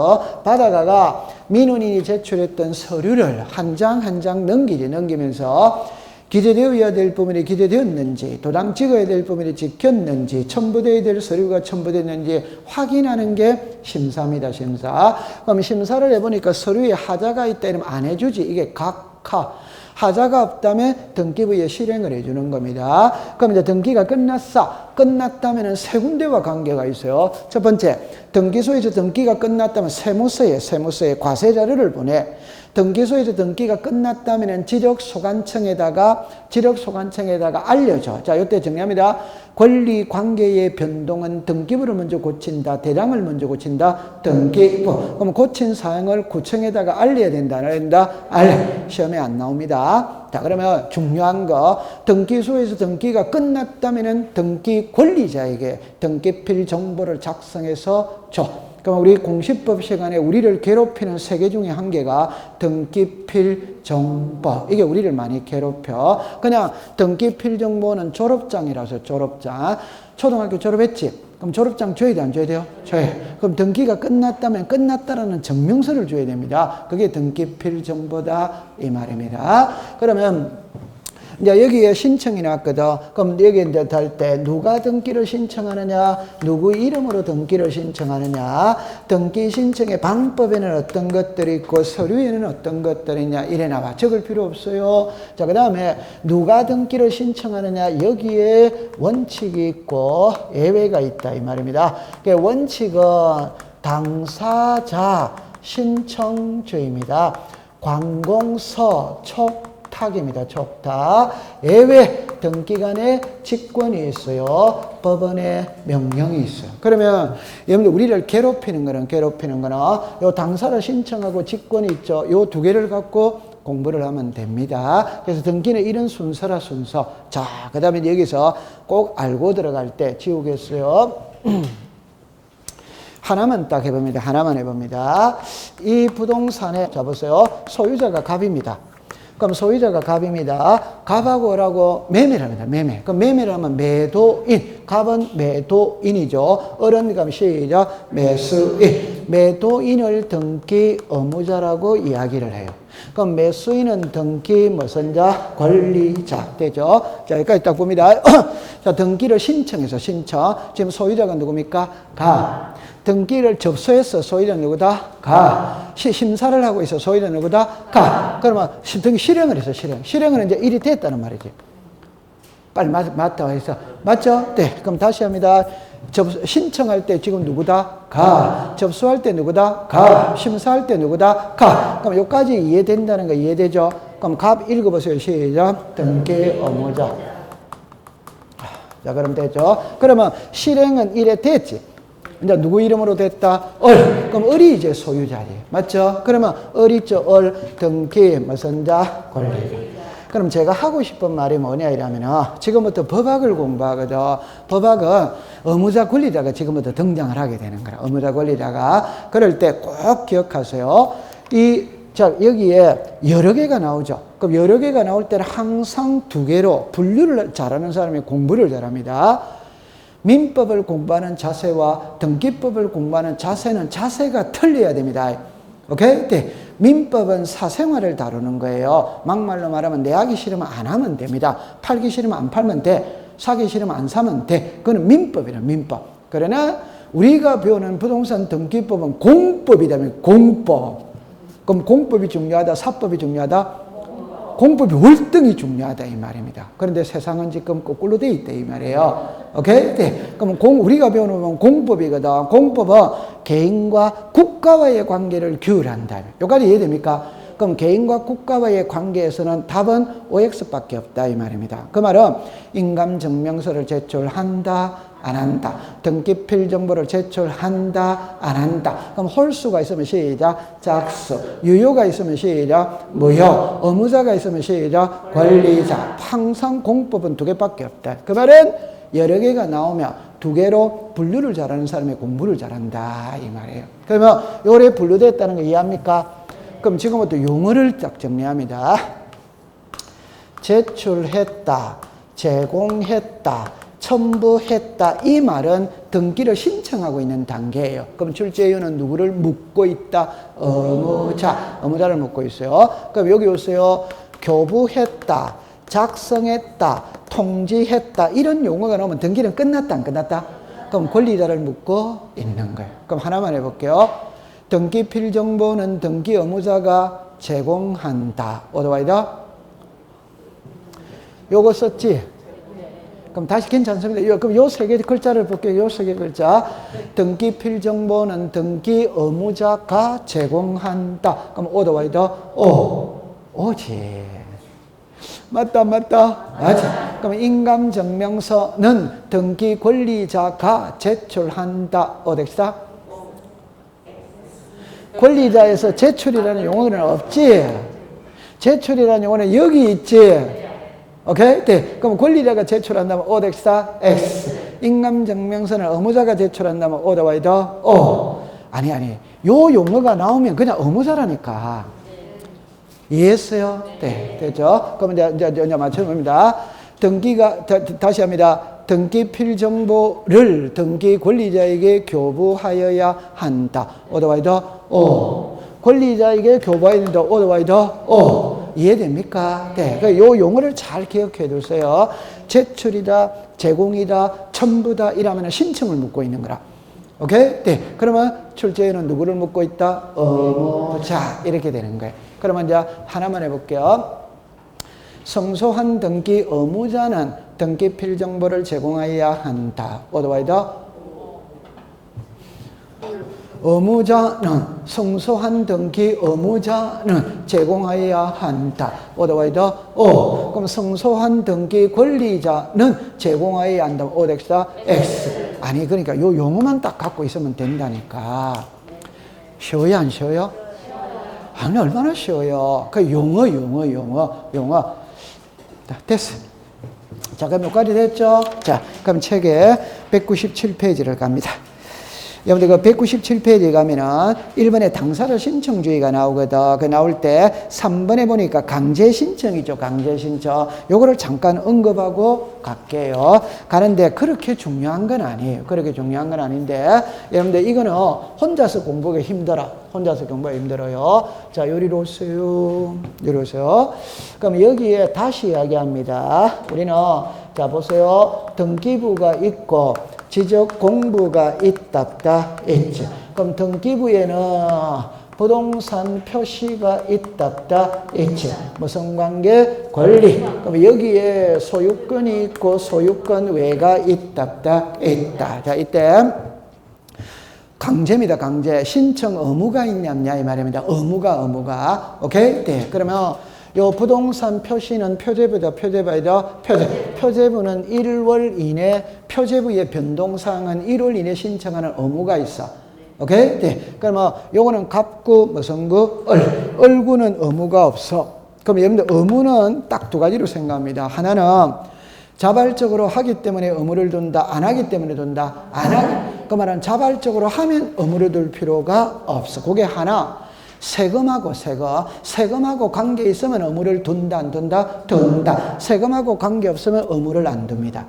받아가가 민원인이 제출했던 서류를 한 장 한 장 넘기면서 기재되어야 될 부분이 기재되었는지, 도장 찍어야 될 부분이 찍혔는지, 첨부되어야 될 서류가 첨부됐는지 확인하는 게 심사입니다. 심사. 그럼 심사를 해보니까 서류에 하자가 있다 이러면 안 해주지. 이게 각하. 하자가 없다면 등기부에 실행을 해주는 겁니다. 그럼 이제 등기가 끝났어. 끝났다면 세 군데와 관계가 있어요. 첫 번째, 등기소에서 등기가 끝났다면 세무서에 과세 자료를 보내. 등기소에서 등기가 끝났다면 지적소관청에다가 알려줘. 자, 이때 정리합니다. 권리 관계의 변동은 등기부를 먼저 고친다. 대장을 먼저 고친다. 등기부. 그럼 고친 사항을 구청에다가 알려야 된다. 안 알려야 된다? 시험에 안 나옵니다. 자, 그러면 중요한 거. 등기소에서 등기가 끝났다면 등기 권리자에게 등기필 정보를 작성해서 줘. 그럼 우리 공시법 시간에 우리를 괴롭히는 3개 중에 한 개가 등기필 정보. 이게 우리를 많이 괴롭혀. 그냥 등기필 정보는 졸업장이라서 졸업장. 초등학교 졸업했지? 그럼 졸업장 줘야 돼, 안 줘야 돼요? 줘야. 그럼 등기가 끝났다면 끝났다라는 증명서를 줘야 됩니다. 그게 등기필 정보다 이 말입니다. 그러면 이제 여기에 신청이 나왔거든. 그럼 여기 이제 할 때 누가 등기를 신청하느냐, 누구 이름으로 등기를 신청하느냐, 등기 신청의 방법에는 어떤 것들이 있고 서류에는 어떤 것들이 있냐 이래 나와. 적을 필요 없어요. 자, 그 다음에 누가 등기를 신청하느냐, 여기에 원칙이 있고 예외가 있다 이 말입니다. 원칙은 당사자 신청주입니다. 관공서 촉탁입니다. 촉탁. 예외 등기관에 직권이 있어요. 법원에 명령이 있어요. 그러면 여러분들 우리를 괴롭히는 거는 요 당사를 신청하고 직권이 있죠. 요 두 개를 갖고 공부를 하면 됩니다. 그래서 등기는 이런 순서라 순서. 자, 그 다음에 여기서 꼭 알고 들어갈 때 지우겠어요. 하나만 딱 해봅니다. 하나만 해봅니다. 이 부동산에, 자 보세요. 소유자가 갑입니다. 그럼 소유자가 갑입니다. 갑하고 어라고 매매를 합니다. 매매. 그럼 매매를 하면 매도인. 갑은 매도인이죠. 어른 그럼 시작. 매수인. 매도인을 등기 의무자라고 이야기를 해요. 그럼 매수인은 등기 무슨 자? 권리자 되죠. 자, 여기까지 딱 봅니다. 자, 등기를 신청해서 신청. 지금 소유자가 누굽니까? 갑. 등기를 접수해서 소유자는 누구다? 가. 심사를 하고 있어 소유자는 누구다? 가. 그러면 등기 실행을 해서 실행은 이제 일이 됐다는 말이지. 빨리 맞다 해서 맞죠? 네. 그럼 다시 합니다. 신청할 때 지금 누구다? 가. 접수할 때 누구다? 가. 심사할 때 누구다? 가. 그럼 여기까지 이해된다는 거 이해되죠? 그럼 갑 읽어보세요. 시작. 등기 의무자. 자, 그럼 됐죠? 그러면 실행은 이래 됐지. 이제 누구 이름으로 됐다? 을. 그럼 을이 이제 소유자리에요. 맞죠? 그러면 을 있죠? 을, 등기, 무슨 자? 권리자. 그럼 제가 하고 싶은 말이 뭐냐 이러면은 지금부터 법학을 공부하거든. 법학은 의무자 권리자가 지금부터 등장을 하게 되는 거야. 의무자 권리자가. 그럴 때 꼭 기억하세요. 자, 여기에 여러 개가 나오죠. 그럼 여러 개가 나올 때는 항상 두 개로 분류를 잘하는 사람이 공부를 잘합니다. 민법을 공부하는 자세와 등기법을 공부하는 자세는 자세가 틀려야 됩니다. 오케이? 네. 민법은 사생활을 다루는 거예요. 막말로 말하면 내 하기 싫으면 안 하면 됩니다. 팔기 싫으면 안 팔면 돼. 사기 싫으면 안 사면 돼. 그거는 민법이라 민법. 그러나 우리가 배우는 부동산 등기법은 공법이라면 공법. 그럼 공법이 중요하다, 사법이 중요하다? 공법이 월등히 중요하다 이 말입니다. 그런데 세상은 지금 거꾸로 돼 있다 이 말이에요. 오케이? 네. 그럼 우리가 배우는 건 공법이거든. 공법은 개인과 국가와의 관계를 규율한다. 여기까지 이해됩니까? 그럼 개인과 국가와의 관계에서는 답은 OX밖에 없다 이 말입니다. 그 말은 인감증명서를 제출한다, 안 한다. 등기필 정보를 제출한다, 안 한다. 그럼 홀수가 있으면 시작, 작수. 유효가 있으면 시작, 무효. 의무자가 있으면 시작, 권리자. 항상 공법은 두 개밖에 없다. 그 말은 여러 개가 나오면 두 개로 분류를 잘하는 사람이 공부를 잘한다 이 말이에요. 그러면 요래 분류됐다는 거 이해합니까? 그럼 지금부터 용어를 딱 정리합니다. 제출했다, 제공했다, 첨부했다. 이 말은 등기를 신청하고 있는 단계예요. 그럼 출제위원은 누구를 묻고 있다? 의무자. 의무자를 묻고 있어요. 그럼 여기 오세요. 교부했다, 작성했다, 통지했다. 이런 용어가 나오면 등기는 끝났다, 안 끝났다? 그럼 권리자를 묻고 있는 거예요. 그럼 하나만 해볼게요. 등기필 정보는 등기 의무자가 제공한다. 어디와이다? 요거 썼지? 그럼 다시 괜찮습니다. 그럼 요 세 개 글자를 볼게요. 요 세 개 글자. 등기필 정보는 등기 의무자가 제공한다. 그럼 어디와이다? 오지. 맞다. 맞아. 그럼 인감증명서는 등기 권리자가 제출한다. 어디다? 권리자에서 제출이라는 용어는 없지. 제출이라는 용어는 여기 있지. 오케이? 네. 그럼 권리자가 제출한다면 어디다? X. 인감증명서는 의무자가 제출한다면 어디와이다? O. 아니. 요 용어가 나오면 그냥 의무자라니까. 이해했어요? 네. 됐죠? 그럼 이제 맞춰봅니다. 다시 합니다. 등기필 정보를 등기 권리자에게 교부하여야 한다. 어디와이다? O. 권리자에게 교부해야 된다. 어디와이다? O. 이해됩니까? 네. 요 용어를 잘 기억해 두세요. 제출이다, 제공이다, 첨부다 이러면 신청을 묻고 있는 거라. 오케이? 네. 그러면 출제에는 누구를 묻고 있다? 의무자. 이렇게 되는 거예요. 그러면 이제 하나만 해볼게요. 성소한 등기 의무자는 등기필 정보를 제공해야 한다. 어디와이다? 의무자는 성소한 등기 의무자는 제공해야 한다. 어디와이다? O. 그럼 성소한 등기 권리자는 제공해야 한다. 어디다? X. 아니 그러니까 요 용어만 딱 갖고 있으면 된다니까. 쉬워요, 안 쉬워요? 아니 얼마나 쉬워요. 그 용어. 됐어. 자, 그럼 여기까지 됐죠? 자, 그럼 책에 197페이지를 갑니다. 여러분들 그 197페이지에 가면은 1번에 당사자 신청주의가 나오거든. 그 나올 때 3번에 보니까 강제 신청이죠. 강제 신청. 요거를 잠깐 언급하고 갈게요. 가는데 그렇게 중요한 건 아니에요. 그렇게 중요한 건 아닌데 여러분들 이거는 혼자서 공부하기 힘들어. 혼자서 공부하기 힘들어요. 자, 요리로 오세요. 요리 오세요. 그럼 여기에 다시 이야기합니다. 우리는 자, 보세요. 등기부가 있고 지적 공부가 있다 있지. 그럼 등기부에는 부동산 표시가 있답다. 있지. 무슨 관계? 권리. 그럼 여기에 소유권이 있고 소유권 외가 있답다. 있다. 자, 이때 강제입니다. 강제. 신청 의무가 있냐 없냐 이 말입니다. 의무가. 오케이? 네. 그러면 요 부동산 표시는 표제부다. 표제부는 1월 이내 표제부의 변동사항은 1월 이내 신청하는 의무가 있어. 오케이? 네. 그러면 요거는 갑구, 무슨 구? 을구는 의무가 없어. 그럼 여러분들 의무는 딱 두 가지로 생각합니다. 하나는 자발적으로 하기 때문에 의무를 둔다. 안 하기 때문에 둔다. 안 하기. 그 말은 자발적으로 하면 의무를 둘 필요가 없어. 그게 하나. 세금하고 관계 있으면 의무를 둔다, 안 둔다? 둔다. 세금하고 관계 없으면 의무를 안 둡니다.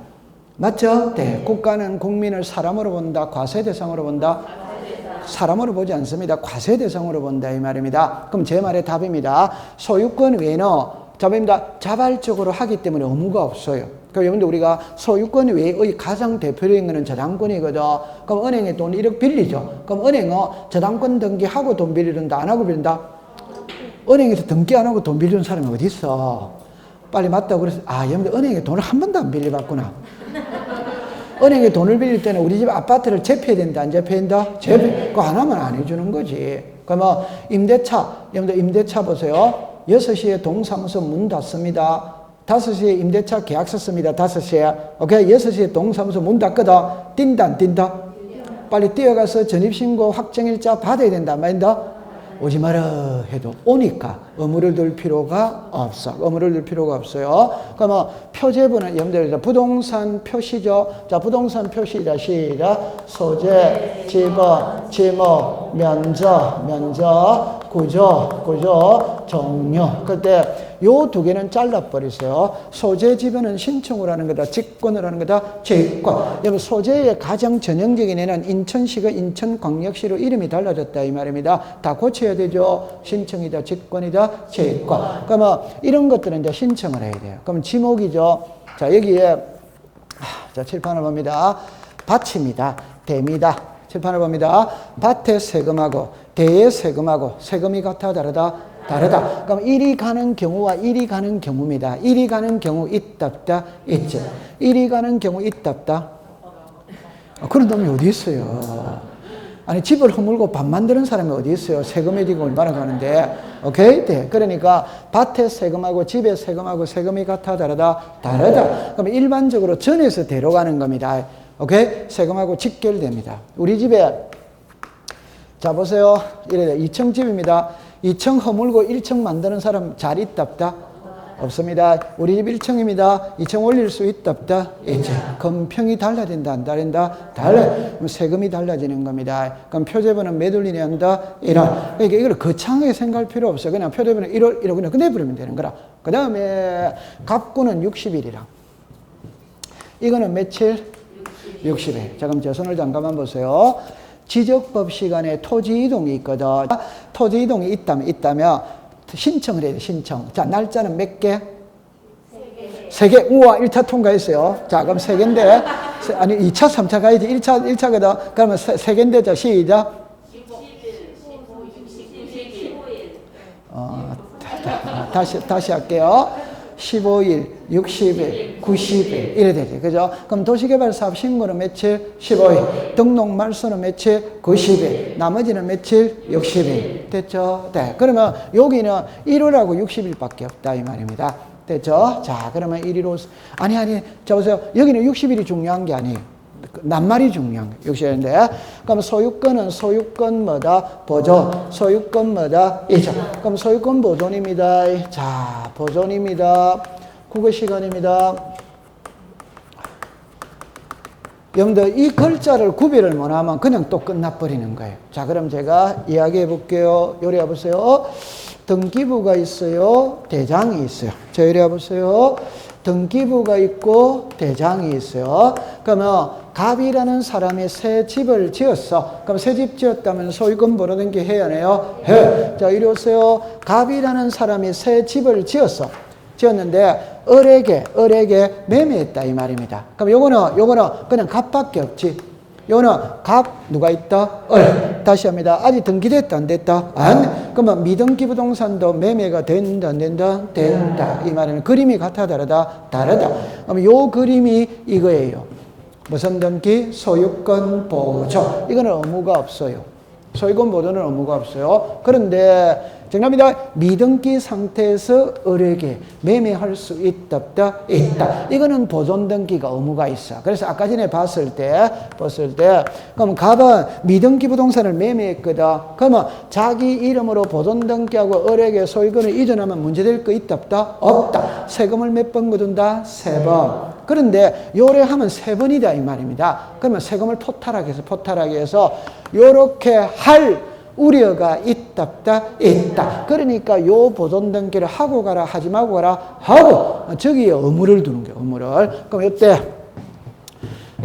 맞죠? 네. 국가는 국민을 사람으로 본다. 과세 대상으로 본다. 사람으로 보지 않습니다. 과세 대상으로 본다 이 말입니다. 그럼 제 말의 답입니다. 소유권 외에는 자발적으로 하기 때문에 의무가 없어요. 그럼 여러분들 우리가 소유권 외의 가장 대표적인 것은 저당권이거든. 그럼 은행에 돈 1억 빌리죠. 그럼 은행은 저당권 등기하고 돈 빌린다, 안 하고 빌린다? 은행에서 등기 안 하고 돈 빌리는 사람이 어디 있어? 빨리 맞다고 그래서 여러분들 은행에 돈을 한 번도 안 빌려봤구나. 은행에 돈을 빌릴 때는 우리 집 아파트를 제패야 된다, 안 제패야 된다? 그거 안 하면 안 해주는 거지. 그러면 여러분들 임대차 보세요. 6시에 동사무소 문 닫습니다. 5시에 임대차 계약서 씁니다. 5시에. 오케이? 6시에 동사무소 문 닫거든. 뛴다, 안 뛴다? 빨리 뛰어가서 전입신고 확정일자 받아야 된다, 안 받는다? 오지 마라 해도 오니까 의무를 둘 필요가 없어. 의무를 둘 필요가 없어요. 그러면 표제부는 여러분들 부동산 표시죠. 자, 부동산 표시자 시작. 소재, 지번, 지목, 면적, 구조, 종료. 그때 요 두 개는 잘라버리세요. 소재 지번은 신청을 하는 거다. 직권을 하는 거다. 직권. 여러분 소재의 가장 전형적인 애는 인천시가 인천광역시로 이름이 달라졌다 이 말입니다. 다 고쳐야 되죠. 신청이다. 직권이다. 직권. 그러면 이런 것들은 이제 신청을 해야 돼요. 그러면 지목이죠. 자, 여기에 자, 칠판을 봅니다. 밭입니다. 대입니다. 칠판을 봅니다. 밭의 세금하고 대의 세금하고 세금이 같아 다르다? 다르다. 그럼 이리 가는 경우와 이리 가는 경우입니다. 이리 가는 경우 있답다? 있죠. 이리 가는 경우 있답다? 그런 놈이 어디 있어요? 아니 집을 허물고 밥 만드는 사람이 어디 있어요? 세금에 지금 얼마나 가는데. 오케이? 네. 그러니까 밭의 세금하고 집의 세금하고 세금이 같아 다르다? 다르다. 그럼 일반적으로 전에서 데려가는 겁니다. 오케이? 세금하고 직결됩니다. 우리 집에 자 보세요. 이래요. 2층 집입니다. 2층 허물고 1층 만드는 사람 잘 있답다? 없습니다. 우리 집 1층입니다. 2층 올릴 수 있답다? 이제 금평이 달라진다, 안 달린다? 달라. 그럼 세금이 달라지는 겁니다. 그럼 표제부는 매둘리냐 한다? 1월. 그러니까 이걸 거창하게 생각할 필요 없어요. 그냥 표제부는 1월, 1월 그냥 내버리면 되는 거라. 그 다음에 갑구는 60일이라. 이거는 며칠? 60일. 자, 그럼 제 손을 잠깐만 보세요. 지적법 시간에 토지 이동이 있거든. 토지 이동이 있다면 신청을 해야 돼, 신청. 자, 날짜는 몇 개? 3개. 우와, 1차 통과했어요. 자, 그럼 3개인데, 아니, 2차, 3차 가야지. 1차거든. 그러면 3개인데, 자, 시작. 15일. 다시 할게요. 15일, 60일, 90일 이래 되죠. 그죠? 그럼 도시개발사업 신고는 며칠? 15일. 등록 말소는 며칠? 90일. 나머지는 며칠? 60일. 됐죠? 네. 그러면 여기는 1월하고 60일밖에 없다 이 말입니다. 됐죠? 자, 그러면 1일 아니. 자 보세요. 여기는 60일이 중요한 게 아니에요. 낱말이 중요한 거예요. 60일인데. 그럼 소유권은 소유권 뭐다? 보존. 소유권 뭐다? 이전. 그럼 소유권 보존입니다. 자, 보존입니다. 국어 시간입니다. 여러분들 이 글자를 구별을 못하면 그냥 또 끝나버리는 거예요. 자, 그럼 제가 이야기해 볼게요. 요리 해보세요. 등기부가 있어요. 대장이 있어요. 자, 요리 해보세요. 등기부가 있고 대장이 있어요. 그러면 갑이라는 사람이 새 집을 지었어. 그럼 새 집 지었다면 소유권 보러 게 해야 해요? 해. 자, 이리 오세요. 갑이라는 사람이 새 집을 지었는데 을에게 매매했다 이 말입니다. 그럼 요거는 그냥 갑밖에 없지. 요거는 갑 누가 있다? 얼. 다시 합니다. 아직 등기됐다 안 됐다? 안. 그러면 미등기 부동산도 매매가 된다 안 된다? 된다. 이 말은 그림이 같아 다르다? 다르다. 그럼 요 그림이 이거예요. 무슨 등기? 소유권 보조. 이거는 의무가 없어요. 소유권 보조는 의무가 없어요. 그런데 정답입니다. 미등기 상태에서 을에게 매매할 수 있다 없다? 있다. 이거는 보존 등기가 의무가 있어. 그래서 아까 전에 봤을 때 그럼 갑은 미등기 부동산을 매매했거든. 그러면 자기 이름으로 보존 등기하고 을에게 소유권을 이전하면 문제될 거 있다 없다? 없다. 세금을 몇 번 거둔다? 3번. 그런데 요래하면 3번이다 이 말입니다. 그러면 세금을 포탈하게 해서 요렇게 할 우려가 있다 없다? 있다. 그러니까 요 보존 등기를 하고 가라 하지 말고 가라 하고 저기에 의무를 두는 거예요. 의무를. 그럼 이때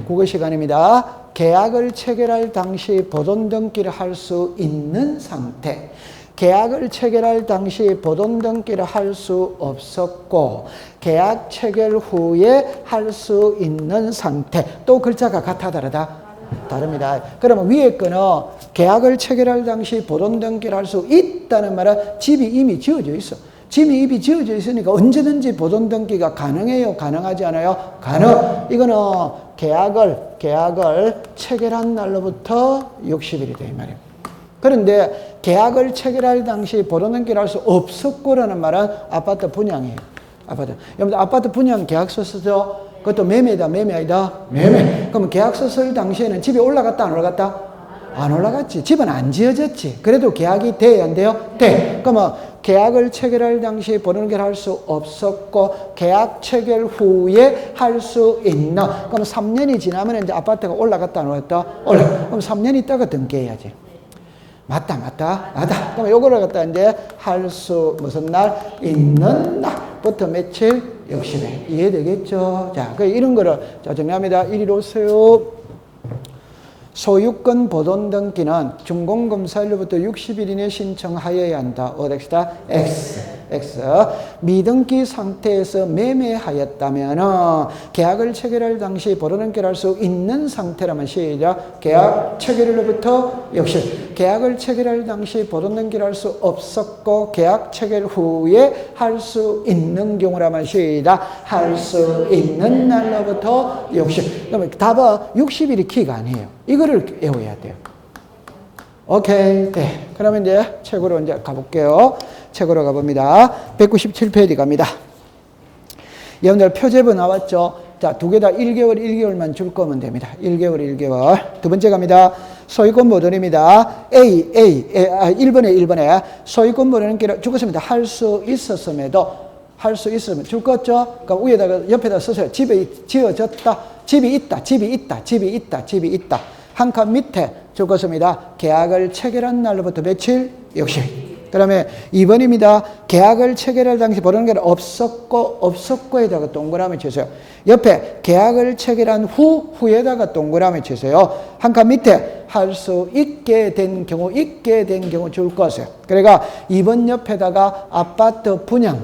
국어 시간입니다. 계약을 체결할 당시 보존 등기를 할 수 있는 상태. 계약을 체결할 당시 보존 등기를 할 수 없었고 계약 체결 후에 할 수 있는 상태. 또 글자가 같아 다르다? 다릅니다. 그러면 위에 거는 계약을 체결할 당시 보존 등기를 할 수 있다는 말은 집이 이미 지어져 있어. 집이 이미 지어져 있으니까 언제든지 보존 등기가 가능해요? 가능하지 않아요? 가능. 이거는 계약을 체결한 날로부터 60일이다 이 말이에요. 그런데 계약을 체결할 당시 보존 등기를 할 수 없었고라는 말은 아파트 분양이에요. 여러분들 아파트 분양 계약서 쓰죠? 그것도 매매다, 매매 아니다? 매매. 그럼 계약서 쓸 당시에는 집이 올라갔다, 안 올라갔다? 안 올라갔지. 집은 안 지어졌지. 그래도 계약이 돼야 안 돼요? 돼. 그러면 계약을 체결할 당시 보존을 할 수 없었고 계약 체결 후에 할 수 있는. 그럼 3년이 지나면 이제 아파트가 올라갔다, 안 올라갔다? 그럼 3년 있다가 등기해야지. 맞다. 그럼 요거를 갖다 이제 할 수 무슨 날? 있는 날부터 며칠? 60일. 이해되겠죠? 자, 이런 거를, 자, 정리합니다. 이리 오세요. 소유권 보존 등기는 준공검사일로부터 60일 이내 신청하여야 한다. 어디다? X. 미등기 상태에서 매매하였다면 계약을 체결할 당시 보존 등기를 할 수 있는 상태라면 시작. 계약 체결일로부터 60일. 계약을 체결할 당시 보존 등기를 할 수 없었고 계약 체결 후에 할 수 있는 경우라면 시작. 할 수 있는 날로부터 60일. 그러면 답은 60일이 키가 아니에요. 이거를 외워야 돼요. 오케이. 네. 그러면 이제 책으로 이제 가볼게요. 책으로 가봅니다. 197페이지 갑니다. 여러분들 표제부 나왔죠? 자, 두 개 다 1개월만 줄 거면 됩니다. 1개월. 두 번째 갑니다. 소유권 보존입니다. 1번에 소유권 보존은 죽었습니다. 할 수 있었음에도 줄 거죠? 그럼 위에다가 옆에다 쓰세요. 집에 지어졌다. 집이 있다. 한 칸 밑에 죽었습니다. 계약을 체결한 날로부터 며칠? 60일. 그 다음에 2번입니다. 계약을 체결할 당시 보존 게 없었고에다가 동그라미 치세요. 옆에 계약을 체결한 후에다가 동그라미 치세요. 한 칸 밑에 할 수 있게 된 경우 줄 것이에요. 그러니까 2번 옆에다가 아파트 분양.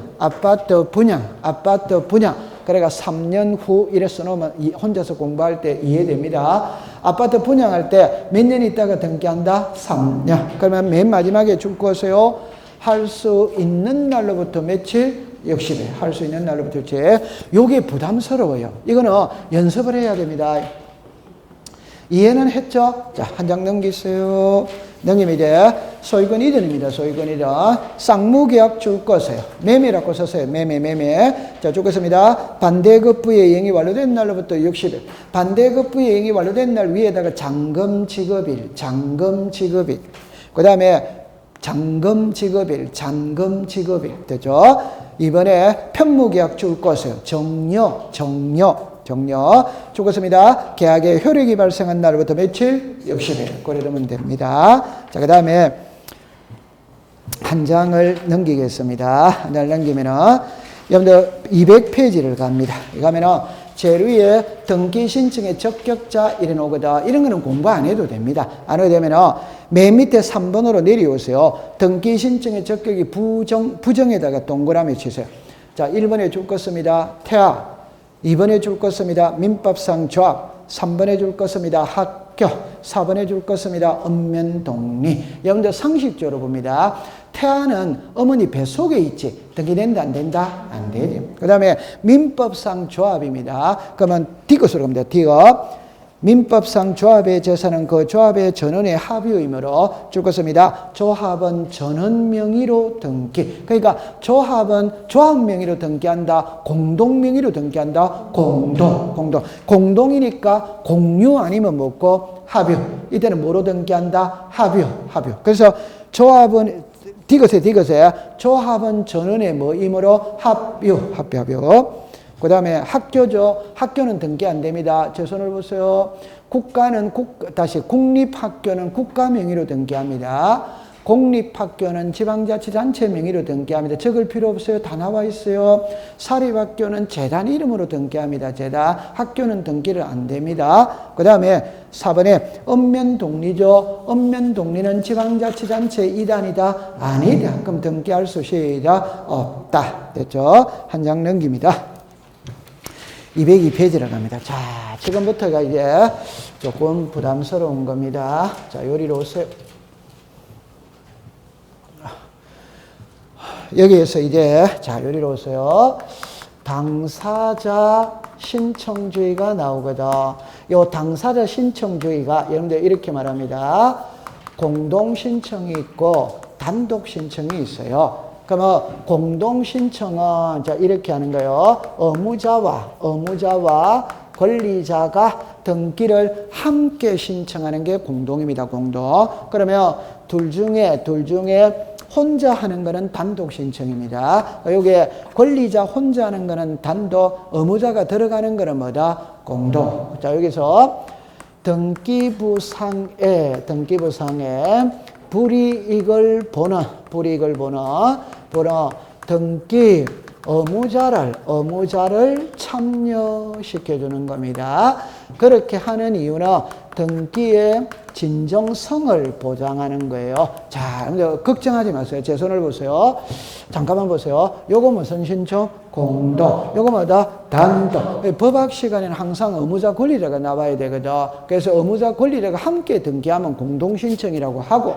그러니까 3년 후 이래 써놓으면 혼자서 공부할 때 이해됩니다. 아파트 분양할 때 몇 년 있다가 등기한다? 3년. 그러면 맨 마지막에 줄 것이요. 할 수 있는 날로부터 며칠? 60일. 할 수 있는 날로부터 며칠. 요게 부담스러워요. 이거는 연습을 해야 됩니다. 이해는 했죠? 자, 한 장 넘기세요. 넘기면 이제 소유권 이전입니다. 소유권 이전. 쌍무계약 줄 것이에요. 매매라고 썼어요. 매매. 자, 주겠습니다. 반대급부의 이행이 완료된 날로부터 60일. 반대급부의 이행이 완료된 날 위에다가 잔금 지급일. 그 다음에 잔금 지급일. 되죠? 이번에 편무계약 줄 것이에요. 정려. 죽었습니다. 계약의 효력이 발생한 날부터 며칠? 60일. 그러면 됩니다. 자, 그 다음에 한 장을 넘기겠습니다. 한 장을 넘기면은, 여러분들 200페이지를 갑니다. 이거 하면은 제일 위에 등기 신청의 적격자 이래 놓거든. 이런 거는 공부 안 해도 됩니다. 안 해도 되면은 맨 밑에 3번으로 내려오세요. 등기 신청의 적격이 부정에다가 동그라미 치세요. 자, 1번에 줄 것입니다. 태아. 2번에 줄 것입니다. 민법상 조합. 3번에 줄 것입니다. 학. 학교. 4번에 줄 것입니다. 읍면동리. 여러분들 상식적으로 봅니다. 태아는 어머니 뱃속에 있지. 등기된다 안 된다? 안 되지. 그 다음에 민법상 조합입니다. 그러면 디귿으로 갑니다. 디귿. 민법상 조합의 재산은 그 조합의 전원의 합의이므로 줄 것입니다. 조합은 전원 명의로 등기. 그러니까 조합은 조합 명의로 등기한다. 공동 명의로 등기한다. 공동. 공동이니까 공유 아니면 뭐고 합유. 이때는 뭐로 등기한다? 합유. 그래서 조합은 디귿에 조합은 전원의 뭐이므로 합유. 그 다음에 학교죠. 학교는 등기 안 됩니다. 제 손을 보세요. 국립학교는 국가 명의로 등기합니다. 공립학교는 지방자치단체 명의로 등기합니다. 적을 필요 없어요. 다 나와 있어요. 사립학교는 재단 이름으로 등기합니다. 재단. 학교는 등기를 안 됩니다. 그 다음에 4번에 읍면동리죠. 읍면동리는 지방자치단체 이단이다. 아니다. 그럼 등기할 수 있다. 없다. 됐죠? 한 장 넘깁니다. 202페이지로 갑니다. 자, 지금부터가 이제 조금 부담스러운 겁니다. 자, 요리로 오세요. 여기에서 이제, 자, 요리로 오세요. 당사자 신청주의가 나오거든. 요 당사자 신청주의가 여러분들 이렇게 말합니다. 공동 신청이 있고 단독 신청이 있어요. 그러면 공동 신청은 자 이렇게 하는 거예요. 의무자와 권리자가 등기를 함께 신청하는 게 공동입니다. 공동. 그러면 둘 중에 혼자 하는 거는 단독 신청입니다. 여기에 권리자 혼자 하는 거는 단독, 의무자가 들어가는 거는 뭐다? 공동. 자, 여기서 등기부상에 불이익을 보는 등기 의무자를 참여시켜 주는 겁니다. 그렇게 하는 이유는 등기의 진정성을 보장하는 거예요. 자, 걱정하지 마세요. 제 손을 보세요. 잠깐만 보세요. 요거 무슨 신청? 공동. 요거 뭐다? 단독. 법학 시간에는 항상 의무자 권리자가 나와야 되거든. 그래서 의무자 권리자가 함께 등기하면 공동 신청이라고 하고,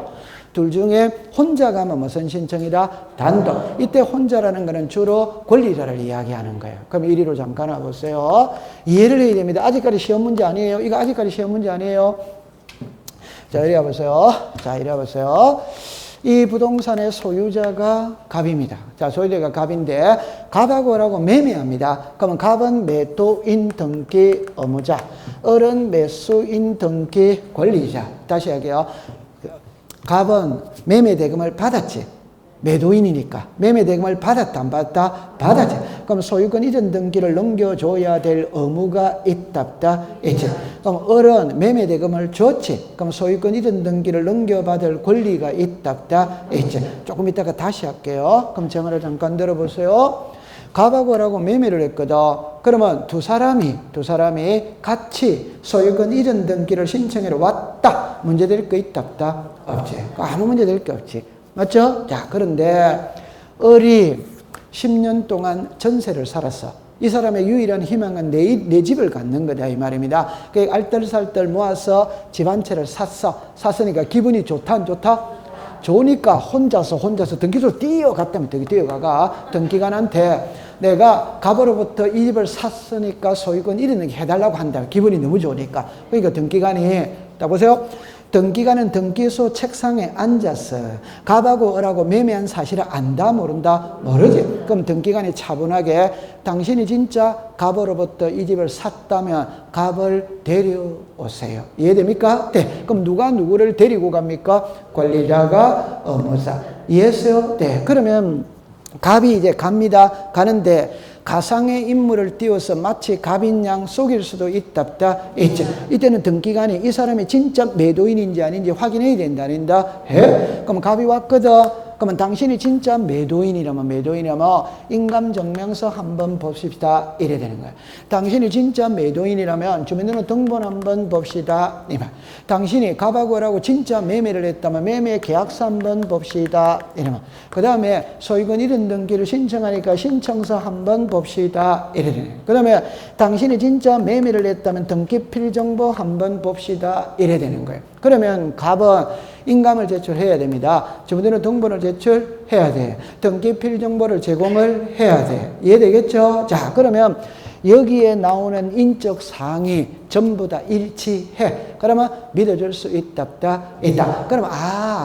둘 중에 혼자 가면 무슨 신청이다? 단독. 이때 혼자라는 거는 주로 권리자를 이야기하는 거예요. 그럼 이리로 잠깐 와보세요. 이해를 해야 됩니다. 아직까지 시험 문제 아니에요. 이거 아직까지 시험 문제 아니에요. 자, 이리 와보세요. 이 부동산의 소유자가 갑입니다. 자, 소유자가 갑인데 갑하고 을하고 매매합니다. 그러면 갑은 매도인 등기 의무자, 을은 매수인 등기 권리자. 다시 할게요. 갑은 매매 대금을 받았지. 매도인이니까. 매매 대금을 받았다, 안 받았다? 받았지. 그럼 소유권 이전 등기를 넘겨줘야 될 의무가 있답다, 있지. 그럼 을은 매매 대금을 줬지. 그럼 소유권 이전 등기를 넘겨받을 권리가 있답다, 있지. 조금 이따가 다시 할게요. 그럼 제 말을 잠깐 들어보세요. 갑하고 을하고 매매를 했거든. 그러면 두 사람이 같이 소유권 이전 등기를 신청하러 왔다. 문제될 거 있답다? 없지. 아무 문제 될 게 없지. 맞죠? 자, 그런데 을이 10년 동안 전세를 살았어. 이 사람의 유일한 희망은 내 집을 갖는 거다 이 말입니다. 그 알뜰살뜰 모아서 집 한 채를 샀으니까 기분이 좋다 안 좋다? 좋으니까 혼자서 등기소로 뛰어갔다면 뛰어가가 등기관한테 내가 갑으로부터 이 집을 샀으니까 소유권 이르는 게 해달라고 한다. 기분이 너무 좋으니까. 그러니까 등기관이 딱 보세요. 등기관은 등기소 책상에 앉았어. 갑하고 을하고 매매한 사실을 안다 모른다? 모르지. 그럼 등기관이 차분하게 당신이 진짜 갑으로부터 이 집을 샀다면 갑을 데려오세요. 이해됩니까? 네. 그럼 누가 누구를 데리고 갑니까? 권리자가 의무자. 이해했어요? 네. 그러면 갑이 이제 갑니다. 가는데 가상의 인물을 띄워서 마치 갑인 양 속일 수도 있답다. 있죠. 이때는 등기관이 이 사람이 진짜 매도인인지 아닌지 확인해야 된다. 아닌다? 해. 그럼 갑이 왔거든. 그러면 당신이 진짜 매도인이라면 인감증명서 한번 봅시다. 이래 되는 거예요. 당신이 진짜 매도인이라면 주민등록등본 한번 봅시다. 이 말. 당신이 가바고라고 진짜 매매를 했다면 매매 계약서 한번 봅시다. 이러면. 그 다음에 소유권 이전 등기를 신청하니까 신청서 한번 봅시다. 이래 되는 거예요. 그 다음에 당신이 진짜 매매를 했다면 등기필 정보 한번 봅시다. 이래 되는 거예요. 그러면 갑은 인감을 제출해야 됩니다. 주민등록등본을 제출해야 돼. 등기필 정보를 제공을 해야 돼. 이해되겠죠? 자, 그러면 여기에 나오는 인적 사항이 전부 다 일치해. 그러면 믿어줄 수 있다, 없다? 있다. 그러면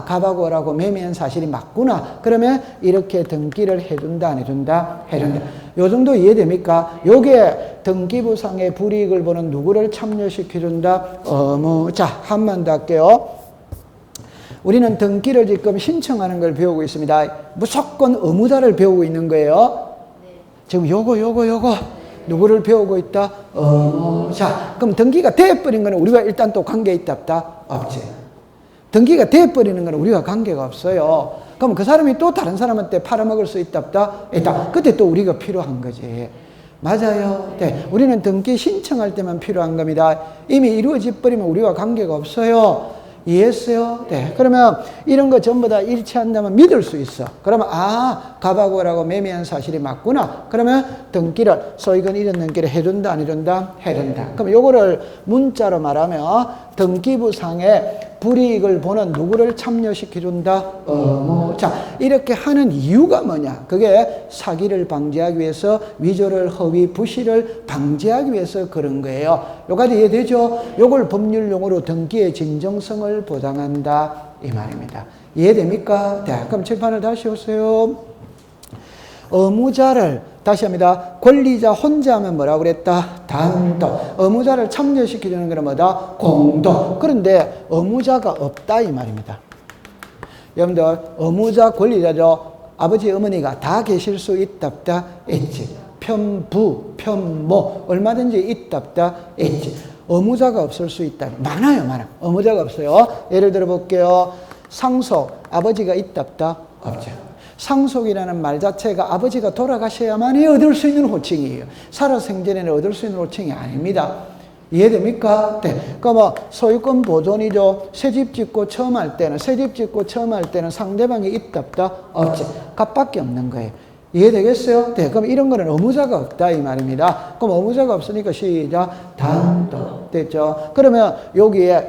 갑하고라고 매매한 사실이 맞구나. 그러면 이렇게 등기를 해준다, 안 해준다? 해준다. 요 정도 이해됩니까? 요게 등기부상의 불이익을 보는 누구를 참여시켜준다? 자, 한번 더 할게요. 우리는 등기를 지금 신청하는 걸 배우고 있습니다. 무조건 의무자를 배우고 있는 거예요. 지금 요거 누구를 배우고 있다? 자, 그럼 등기가 돼버린 거는 우리가 일단 또 관계 있다, 없다? 없지. 등기가 돼버리는 거는 우리가 관계가 없어요. 그럼 그 사람이 또 다른 사람한테 팔아먹을 수 있다, 없다? 있다. 그때 또 우리가 필요한 거지. 맞아요. 네. 우리는 등기 신청할 때만 필요한 겁니다. 이미 이루어져 버리면 우리와 관계가 없어요. 이해했어요? 네. 그러면 이런 거 전부 다 일치한다면 믿을 수 있어. 그러면 갑하고라고 매매한 사실이 맞구나. 그러면 등기를 소유권 이전 등기를 해준다, 안 해준다? 해준다. 그럼 요거를 문자로 말하면 등기부상의 불이익을 보는 누구를 참여시켜준다? 자, 이렇게 하는 이유가 뭐냐? 그게 사기를 방지하기 위해서, 위조를, 허위, 부실을 방지하기 위해서 그런 거예요. 요까지 이해되죠? 요걸 법률용어로 등기의 진정성을 보장한다, 이 말입니다. 이해됩니까? 네. 그럼 칠판을 다시 오세요. 의무자를 다시 합니다. 권리자 혼자 하면 뭐라고 그랬다? 단독. 의무자를 참여시켜주는 거는 뭐다? 공동. 그런데 의무자가 없다, 이 말입니다. 여러분들, 의무자 권리자죠. 아버지, 어머니가 다 계실 수 있다, 없다? 있지. 편부, 편모, 얼마든지 있다, 없다? 있지. 의무자가 없을 수 있다. 많아요. 의무자가 없어요. 예를 들어 볼게요. 상속, 아버지가 있다, 없다? 없죠. 상속이라는 말 자체가 아버지가 돌아가셔야만이 얻을 수 있는 호칭이에요. 살아 생전에는 얻을 수 있는 호칭이 아닙니다. 이해됩니까? 네. 그러면 소유권 보존이죠. 새집 짓고 처음 할 때는 상대방이 있다, 없다? 없지. 값밖에 없는 거예요. 이해되겠어요? 네. 그럼 이런 거는 의무자가 없다, 이 말입니다. 그럼 의무자가 없으니까 시작. 단독. 됐죠? 그러면 여기에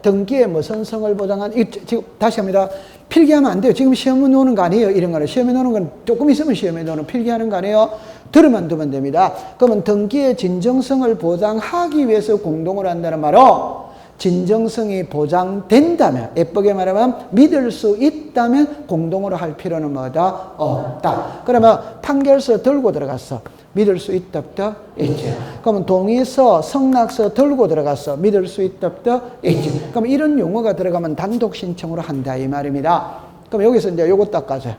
등기의 무슨 성을 보장한, 지금 다시 합니다. 필기하면 안 돼요. 지금 시험에 놓는 거 아니에요. 이런 거는. 시험에 놓는 건 조금 있으면 시험에 놓는 필기하는 거 아니에요. 들으면 두면 됩니다. 그러면 등기의 진정성을 보장하기 위해서 공동을 한다는 말은 진정성이 보장된다면, 예쁘게 말하면 믿을 수 있다면 공동으로 할 필요는 뭐다? 없다. 그러면 판결서 들고 들어갔어. 믿을 수 있다, 없다? 있지. 그러면 동의서, 성락서 들고 들어갔어. 믿을 수 있다, 없다? 있지. 그럼 이런 용어가 들어가면 단독 신청으로 한다, 이 말입니다. 그럼 여기서 이제 요거 닦아줘요.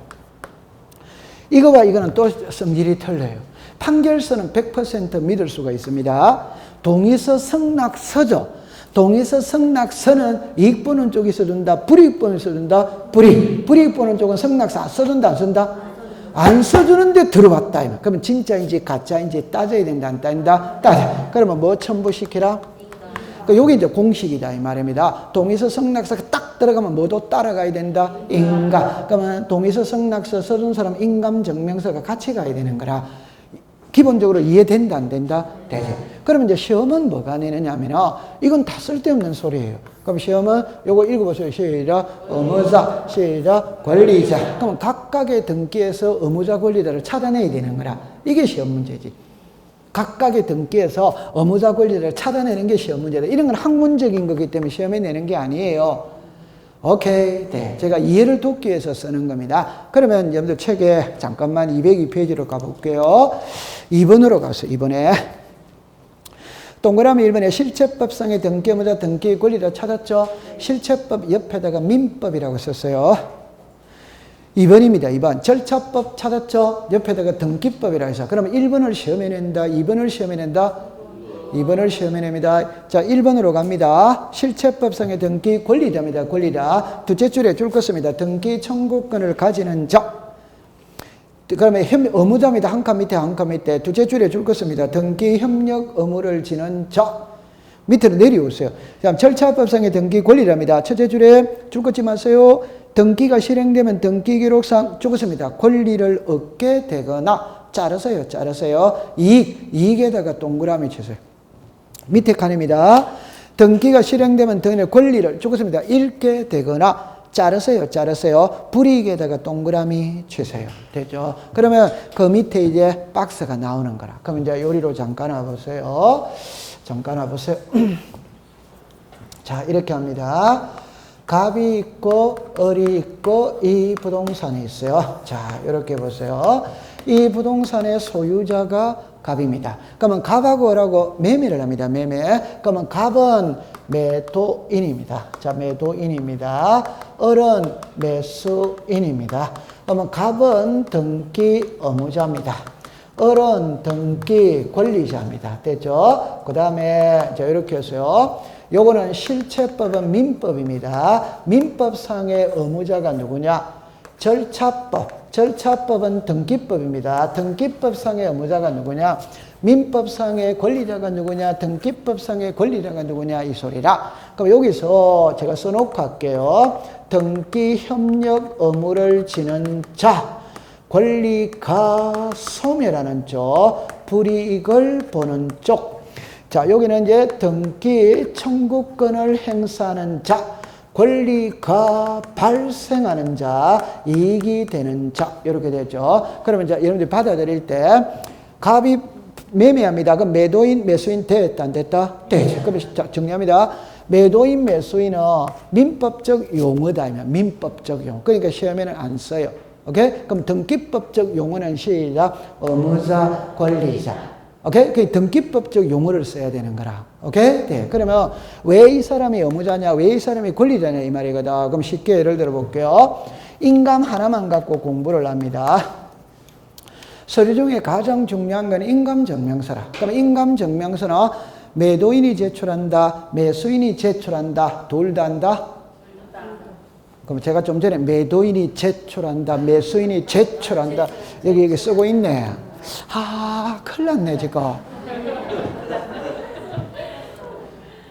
이거와 이거는 또 성질이 틀려요. 판결서는 100% 믿을 수가 있습니다. 동의서, 성락서죠. 동의서, 성락서는 이익 보는 쪽이 써준다, 불이익 보는 쪽이 써준다, 불이익 보는 쪽은 성락서 써준다, 안 쓴다? 안 써주는데 들어왔다. 그러면 진짜인지 가짜인지 따져야 된다, 안 따진다? 따져. 그러면 뭐 첨부시키라? 여기 이제 공식이다, 이 말입니다. 동의서, 성락서가 딱 들어가면 뭐도 따라가야 된다? 인감. 그러면 동의서, 성락서 써준 사람 인감증명서가 같이 가야 되는 거라. 기본적으로 이해된다, 안 된다? 되지. 그러면 이제 시험은 뭐가 내느냐 하면, 이건 다 쓸데없는 소리예요. 그럼 시험은 요거 읽어보세요. 시작. 의무자, 시작. 권리자. 그러면 각각의 등기에서 의무자, 권리자를 찾아내야 되는 거라. 이게 시험 문제지. 각각의 등기에서 의무자, 권리자를 찾아내는 게 시험 문제다. 이런 건 학문적인 거기 때문에 시험에 내는 게 아니에요. 오케이. 네. 제가 이해를 돕기 위해서 쓰는 겁니다. 그러면 여러분들 책에 잠깐만 202페이지로 가볼게요. 2번으로 가서 2번에. 동그라미 1번에 실체법상의 등기 의무자 등기 권리자 찾았죠? 실체법 옆에다가 민법이라고 썼어요. 2번입니다. 2번. 절차법 찾았죠? 옆에다가 등기법이라고 해서. 그러면 1번을 시험에 낸다, 2번을 시험에 낸다? 2번을 시험에 냅니다. 자, 1번으로 갑니다. 실체법상의 등기 권리자입니다. 권리자. 두째 줄에 줄 것입니다. 등기 청구권을 가지는 자. 그러면 의무자입니다. 한 칸 밑에 한 칸 밑에 두째 줄에 줄 것입니다. 등기 협력 의무를 지는 자. 밑으로 내려오세요. 자, 절차법상의 등기 권리자입니다. 첫째 줄에 줄 것지 마세요. 등기가 실행되면 등기기록상 죽었습니다. 권리를 얻게 되거나 자르세요. 이익에다가 동그라미 치세요. 밑에 칸입니다. 등기가 실행되면 등의 권리를 죽었습니다. 잃게 되거나 자르세요. 불이익에다가 동그라미 치세요. 됐죠? 그러면 그 밑에 이제 박스가 나오는 거라. 그럼 이제 요리로 잠깐 와보세요. 자, 이렇게 합니다. 갑이 있고 을이 있고 이 부동산이 있어요. 자, 이렇게 보세요. 이 부동산의 소유자가 갑입니다. 그러면 갑하고 을하고 매매를 합니다. 그러면 갑은 매도인입니다. 자, 매도인입니다. 을은 매수인입니다. 그러면 갑은 등기 의무자입니다. 을은 등기 권리자입니다. 됐죠? 그 다음에 이렇게 해서요. 요거는 실체법은 민법입니다. 민법상의 의무자가 누구냐? 절차법은 등기법입니다. 등기법상의 의무자가 누구냐? 민법상의 권리자가 누구냐? 등기법상의 권리자가 누구냐? 이 소리라. 그럼 여기서 제가 써놓고 할게요. 등기협력 의무를 지는 자. 권리가 소멸하는 쪽, 불이익을 보는 쪽. 자, 여기는 이제 등기 청구권을 행사하는 자, 권리가 발생하는 자, 이익이 되는 자, 이렇게 되죠. 그러면 이제 여러분들이 받아들일 때, 갑이 매매합니다. 그럼 매도인, 매수인 됐다, 안 됐다? 되죠. 그럼 정리합니다. 매도인, 매수인은 민법적 용어다. 민법적 용어. 그러니까 시험에는 안 써요. 오케이? 그럼 등기법적 용어는 시작. 의무자, 권리자. 오케이? 그 등기법적 용어를 써야 되는 거라. 오케이? 네. 그러면 왜 이 사람이 의무자냐? 왜 이 사람이 권리자냐? 이 말이거든. 그럼 쉽게 예를 들어 볼게요. 인감 하나만 갖고 공부를 합니다. 서류 중에 가장 중요한 건 인감증명서라. 그럼 인감증명서는 매도인이 제출한다, 매수인이 제출한다, 둘 다 한다? 그럼 제가 좀 전에 매도인이 제출한다, 매수인이 제출한다, 여기 쓰고 있네. 큰일 났네, 지금.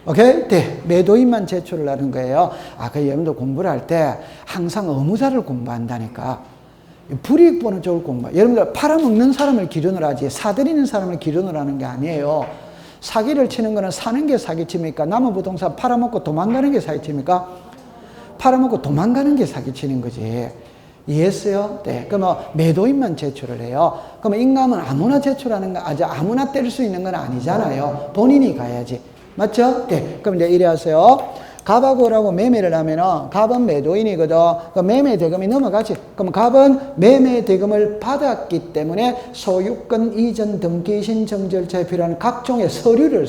오케이? 네. 매도인만 제출을 하는 거예요. 그 여러분도 공부를 할 때 항상 의무자를 공부한다니까. 불이익 보는 쪽을 공부. 여러분들 팔아먹는 사람을 기준으로 하지, 사들이는 사람을 기준으로 하는 게 아니에요. 사기를 치는 거는 사는 게 사기칩니까? 남은 부동산 팔아먹고 도망가는 게 사기칩니까? 팔아먹고 도망가는 게 사기치는 거지. 이해했어요? 네. 그러면 매도인만 제출을 해요. 그러면 인감은 아무나 제출하는 거, 아무나 뗄 수 있는 건 아니잖아요. 본인이 가야지. 맞죠? 네. 그럼 이제 이래 하세요. 갑하고 을하고 매매를 하면은 갑은 매도인이거든. 그 매매 대금이 넘어가지. 그럼 갑은 매매 대금을 받았기 때문에 소유권 이전 등기 신청 절차에 필요한 각종의 서류를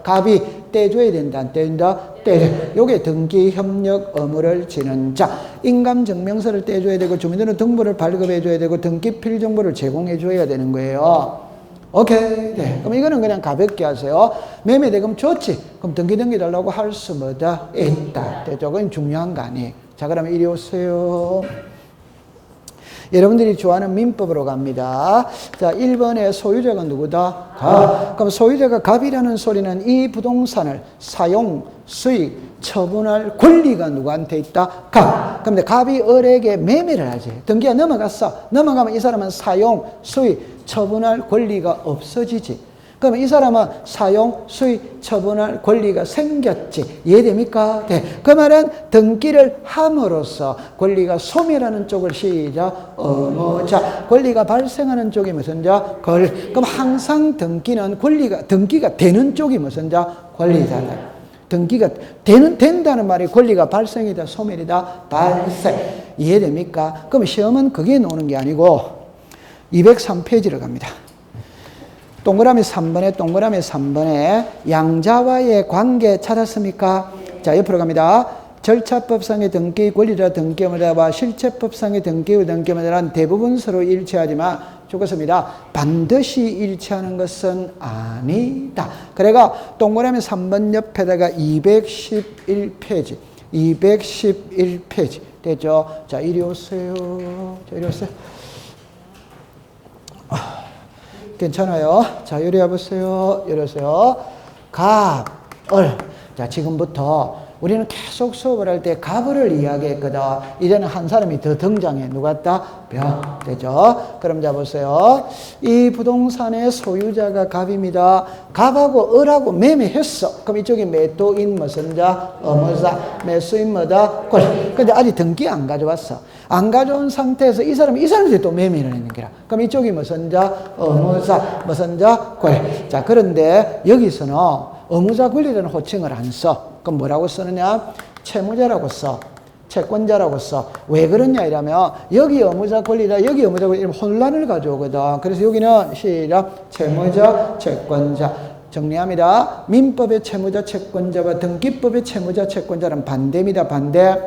갑이 떼줘야 된다. 안 떼준다? 떼줘. 요게 등기 협력 의무를 지는 자. 인감 증명서를 떼줘야 되고 주민등록 등본을 발급해줘야 되고 등기 필정보를 제공해줘야 되는 거예요. 오케이. 네. 그럼 이거는 그냥 가볍게 하세요. 매매 대금 좋지. 그럼 등기 달라고 할 수마다 있다. 저건 중요한 거 아니에요. 자, 그러면 이리 오세요. 여러분들이 좋아하는 민법으로 갑니다. 자, 1번의 소유자가 누구다? 갑. 그럼 소유자가 갑이라는 소리는 이 부동산을 사용, 수익, 처분할 권리가 누구한테 있다? 갑. 그런데 갑이 을에게 매매를 하지. 등기가 넘어갔어. 넘어가면 이 사람은 사용, 수익, 처분할 권리가 없어지지. 그러면 이 사람은 사용, 수익, 처분할 권리가 생겼지. 이해됩니까? 네. 그 말은 등기를 함으로써 권리가 소멸하는 쪽을 시작. 자, 권리가 발생하는 쪽이 무슨 자? 그럼 항상 등기는 등기가 되는 쪽이 무슨 자? 권리자다. 등기가 된다는 말이 권리가 발생이다, 소멸이다, 발생. 이해됩니까? 그럼 시험은 그게 나오는 게 아니고 203페이지로 갑니다. 동그라미 3번에 양자와의 관계 찾았습니까? 자, 옆으로 갑니다. 절차법상의 등기 권리자 등기 의무자와 실체법상의 등기 의무자는 대부분 서로 일치하지만 죽었습니다. 반드시 일치하는 것은 아니다. 그래가 동그라미 3번 옆에다가 211페이지. 211페이지. 됐죠? 자, 이리 오세요. 자, 이리 오세요. 괜찮아요. 자, 이리 와보세요. 이리 오세요. 갑을. 자, 지금부터 우리는 계속 수업을 할 때 갑을 이야기했거든. 이제는 한 사람이 더 등장해. 누가 왔다? 벼. 되죠? 그럼 자 보세요. 이 부동산의 소유자가 갑입니다. 갑하고 을하고 매매했어. 그럼 이쪽에 매도인 무슨 자? 어무자. 매수인 뭐다? 꼴. 근데 아직 등기 안 가져왔어. 안 가져온 상태에서 이 사람한테 또 매매를 했는 거라. 그럼 이쪽이 무슨 자? 어무자. 무슨 자? 꼴. 자, 그런데 여기서는 어무자 권리라는 호칭을 안 써. 그럼 뭐라고 쓰느냐? 채무자라고 써. 채권자라고 써. 왜 그러냐 이러면 여기 어무자 권리다, 여기 어무자 권리 이러면 혼란을 가져오거든. 그래서 여기는 시작 채무자, 채권자. 정리합니다. 민법의 채무자, 채권자와 등기법의 채무자, 채권자는 반대입니다. 반대.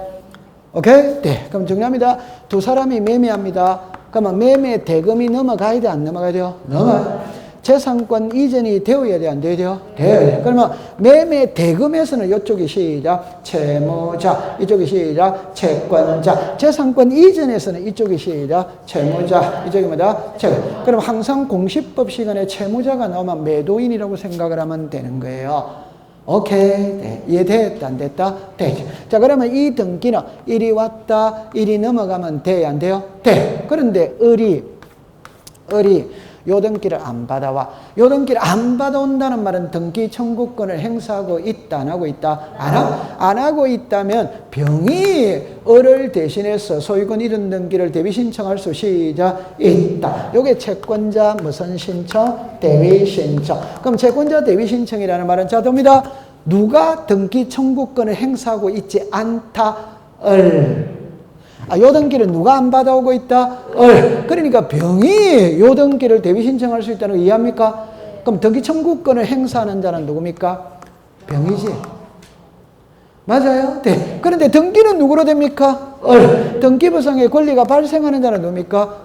오케이? 네. 그럼 정리합니다. 두 사람이 매매합니다. 그러면 매매 대금이 넘어가야 돼, 안 넘어가야 돼요? 넘어가요. 재산권 이전이 되어야 돼, 안 되어야 돼요? 되어야 돼. 그러면 매매 대금에서는 이쪽이 시작 채무자, 이쪽이 시작 채권자. 재산권 이전에서는 이쪽이 시작 채무자, 이쪽이 뭐다? 채권. 그럼 항상 공시법 시간에 채무자가 나오면 매도인이라고 생각을 하면 되는 거예요. 오케이. 네. 이해됐다, 안 됐다? 되죠. 자, 그러면 이 등기는 이리 왔다, 이리 넘어가면 돼, 안 돼요? 돼. 그런데 을이 요 등기를 안 받아와. 요 등기를 안 받아온다는 말은 등기 청구권을 행사하고 있다, 안 하고 있다? 안 하고 있다면 병이 을을 대신해서 소유권 이전 등기를 대비 신청할 수 시작 있다. 요게 채권자 무슨 신청? 대비 신청. 그럼 채권자 대비 신청이라는 말은 자, 됩니다. 누가 등기 청구권을 행사하고 있지 않다? 요 등기를 누가 안 받아오고 있다? 그러니까 병이 요 등기를 대비 신청할 수 있다는 거 이해합니까? 그럼 등기 청구권을 행사하는 자는 누굽니까? 병이지. 맞아요? 네. 그런데 등기는 누구로 됩니까? 등기부상의 권리가 발생하는 자는 누굽니까?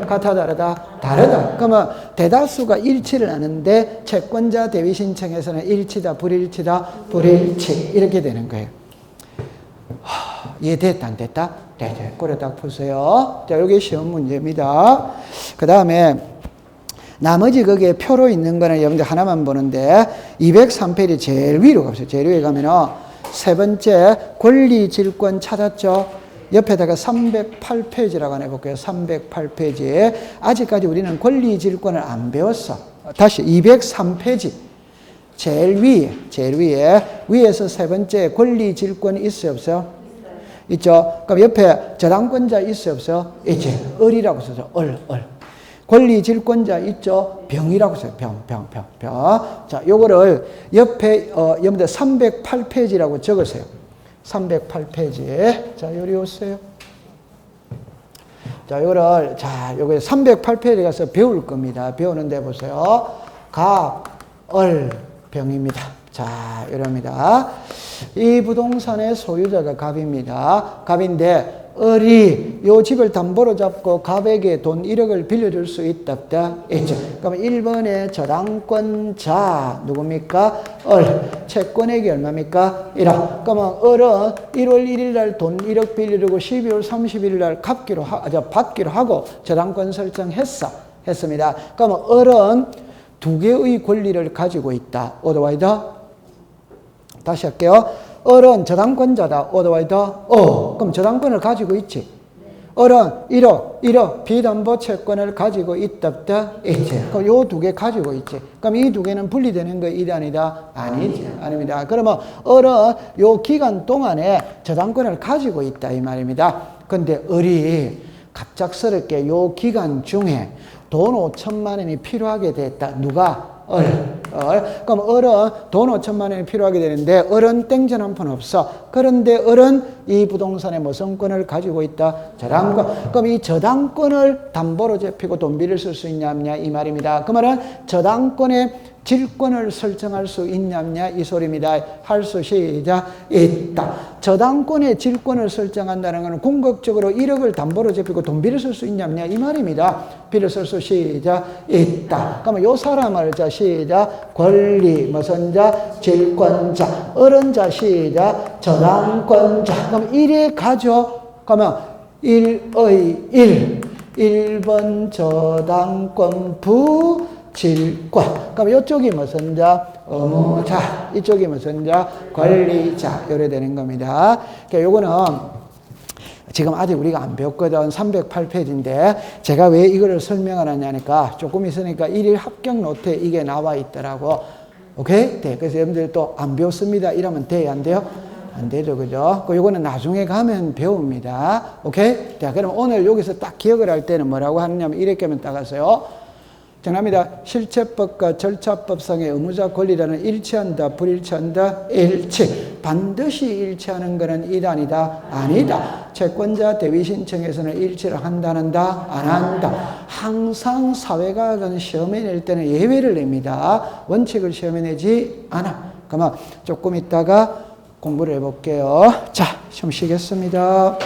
같아, 다르다? 다르다. 그러면 대다수가 일치를 하는데 채권자 대비 신청에서는 일치다, 불일치다? 불일치. 이렇게 되는 거예요. 이해됐다, 안 됐다? 네, 꼬리 딱 푸세요. 자, 여기 시험 문제입니다. 그 다음에 나머지 거기에 표로 있는 거는 여러분들 하나만 보는데 203페이지 제일 위로 가보세요. 제일 위에 가면은 세 번째 권리질권 찾았죠? 옆에다가 308페이지라고 하나 해볼게요. 308페이지에 아직까지 우리는 권리질권을 안 배웠어. 다시 203페이지 제일 위에 위에서 세 번째 권리질권이 있어요, 없어요? 있죠? 그럼 옆에 저당권자 있어요, 없어요? 있지. 을이라고 써서 을. 권리질권자 있죠? 병이라고 써요. 병. 자, 요거를 옆에 여러분들 308페이지라고 적으세요. 308페이지. 자, 요리 오세요. 자, 요거를 요거 308페이지 가서 배울 겁니다. 배우는데 보세요. 갑, 을, 병입니다. 자, 이럽니다. 이 부동산의 소유자가 갑입니다. 갑인데 을이 요 집을 담보로 잡고 갑에게 돈 1억을 빌려줄 수 있다, 없다? 있죠. 그러면 1번에 저당권자 누굽니까? 을. 채권액이 얼마입니까? 1억. 그러면 을은 1월 1일 날 돈 1억 빌려주고 12월 31일 날 받기로 하고 저당권 설정했습니다. 그러면 을은 두 개의 권리를 가지고 있다. 어드와이더? 다시 할게요. 을은 저당권자다. 어드와이더? 그럼 저당권을 가지고 있지. 을은 1억 비담보 채권을 가지고 있다, 없다? 있지. 그럼 요 두 개 가지고 있지. 그럼 이 두 개는 분리되는 거 이다, 아니다? 아니지. 아닙니다. 그러면 을은 요 기간 동안에 저당권을 가지고 있다, 이 말입니다. 근데 을이 갑작스럽게 요 기간 중에 돈 5천만 원이 필요하게 됐다. 누가? 그럼 을은 돈 5천만 원이 필요하게 되는데 을은 땡전 한 푼 없어. 그런데 을은 이 부동산의 무슨권을 가지고 있다? 저당권. 그럼 이 저당권을 담보로 잡히고 돈 빌릴 쓸 수 있냐 없냐 이 말입니다. 그 말은 저당권의 질권을 설정할 수 있냐 없냐 이 소리입니다. 할 수 시작 있다. 저당권의 질권을 설정한다는 것은 궁극적으로 1억을 담보로 잡히고 돈비를 쓸 수 있냐 없냐 이 말입니다. 비를 쓸 수 시작 있다. 그러면 요 사람을 자 시작 권리 무슨 자 질권자 어른자 시작 저당권자 그럼 1에 가죠. 그러면 1의 1번 저당권 부질권. 그럼 이쪽이 무슨 자? 의무자. 이쪽이 무슨 자? 권리자. 이래 되는 겁니다. 그러니까 요거는 지금 아직 우리가 안 배웠거든. 308페이지인데 제가 왜 이거를 설명을 하냐니까 조금 있으니까 1일 합격 노트에 이게 나와 있더라고. 오케이? 네. 그래서 여러분들 또 안 배웠습니다. 이러면 돼요? 안 돼요? 안 되죠. 그죠? 요거는 나중에 가면 배웁니다. 오케이? 자, 그럼 오늘 여기서 딱 기억을 할 때는 뭐라고 하느냐면 이렇게 하면 따가서요. 정답입니다. 실체법과 절차법상의 의무자 권리라는 일치한다, 불일치한다, 일치. 반드시 일치하는 것은 이단이다, 아니다. 채권자 대위 신청에서는 일치를 한다는다, 안 한다. 항상 사회과학은 시험에 낼 때는 예외를 냅니다. 원칙을 시험에 내지 않아. 그러면 조금 있다가 공부를 해볼게요. 자, 시험 쉬겠습니다.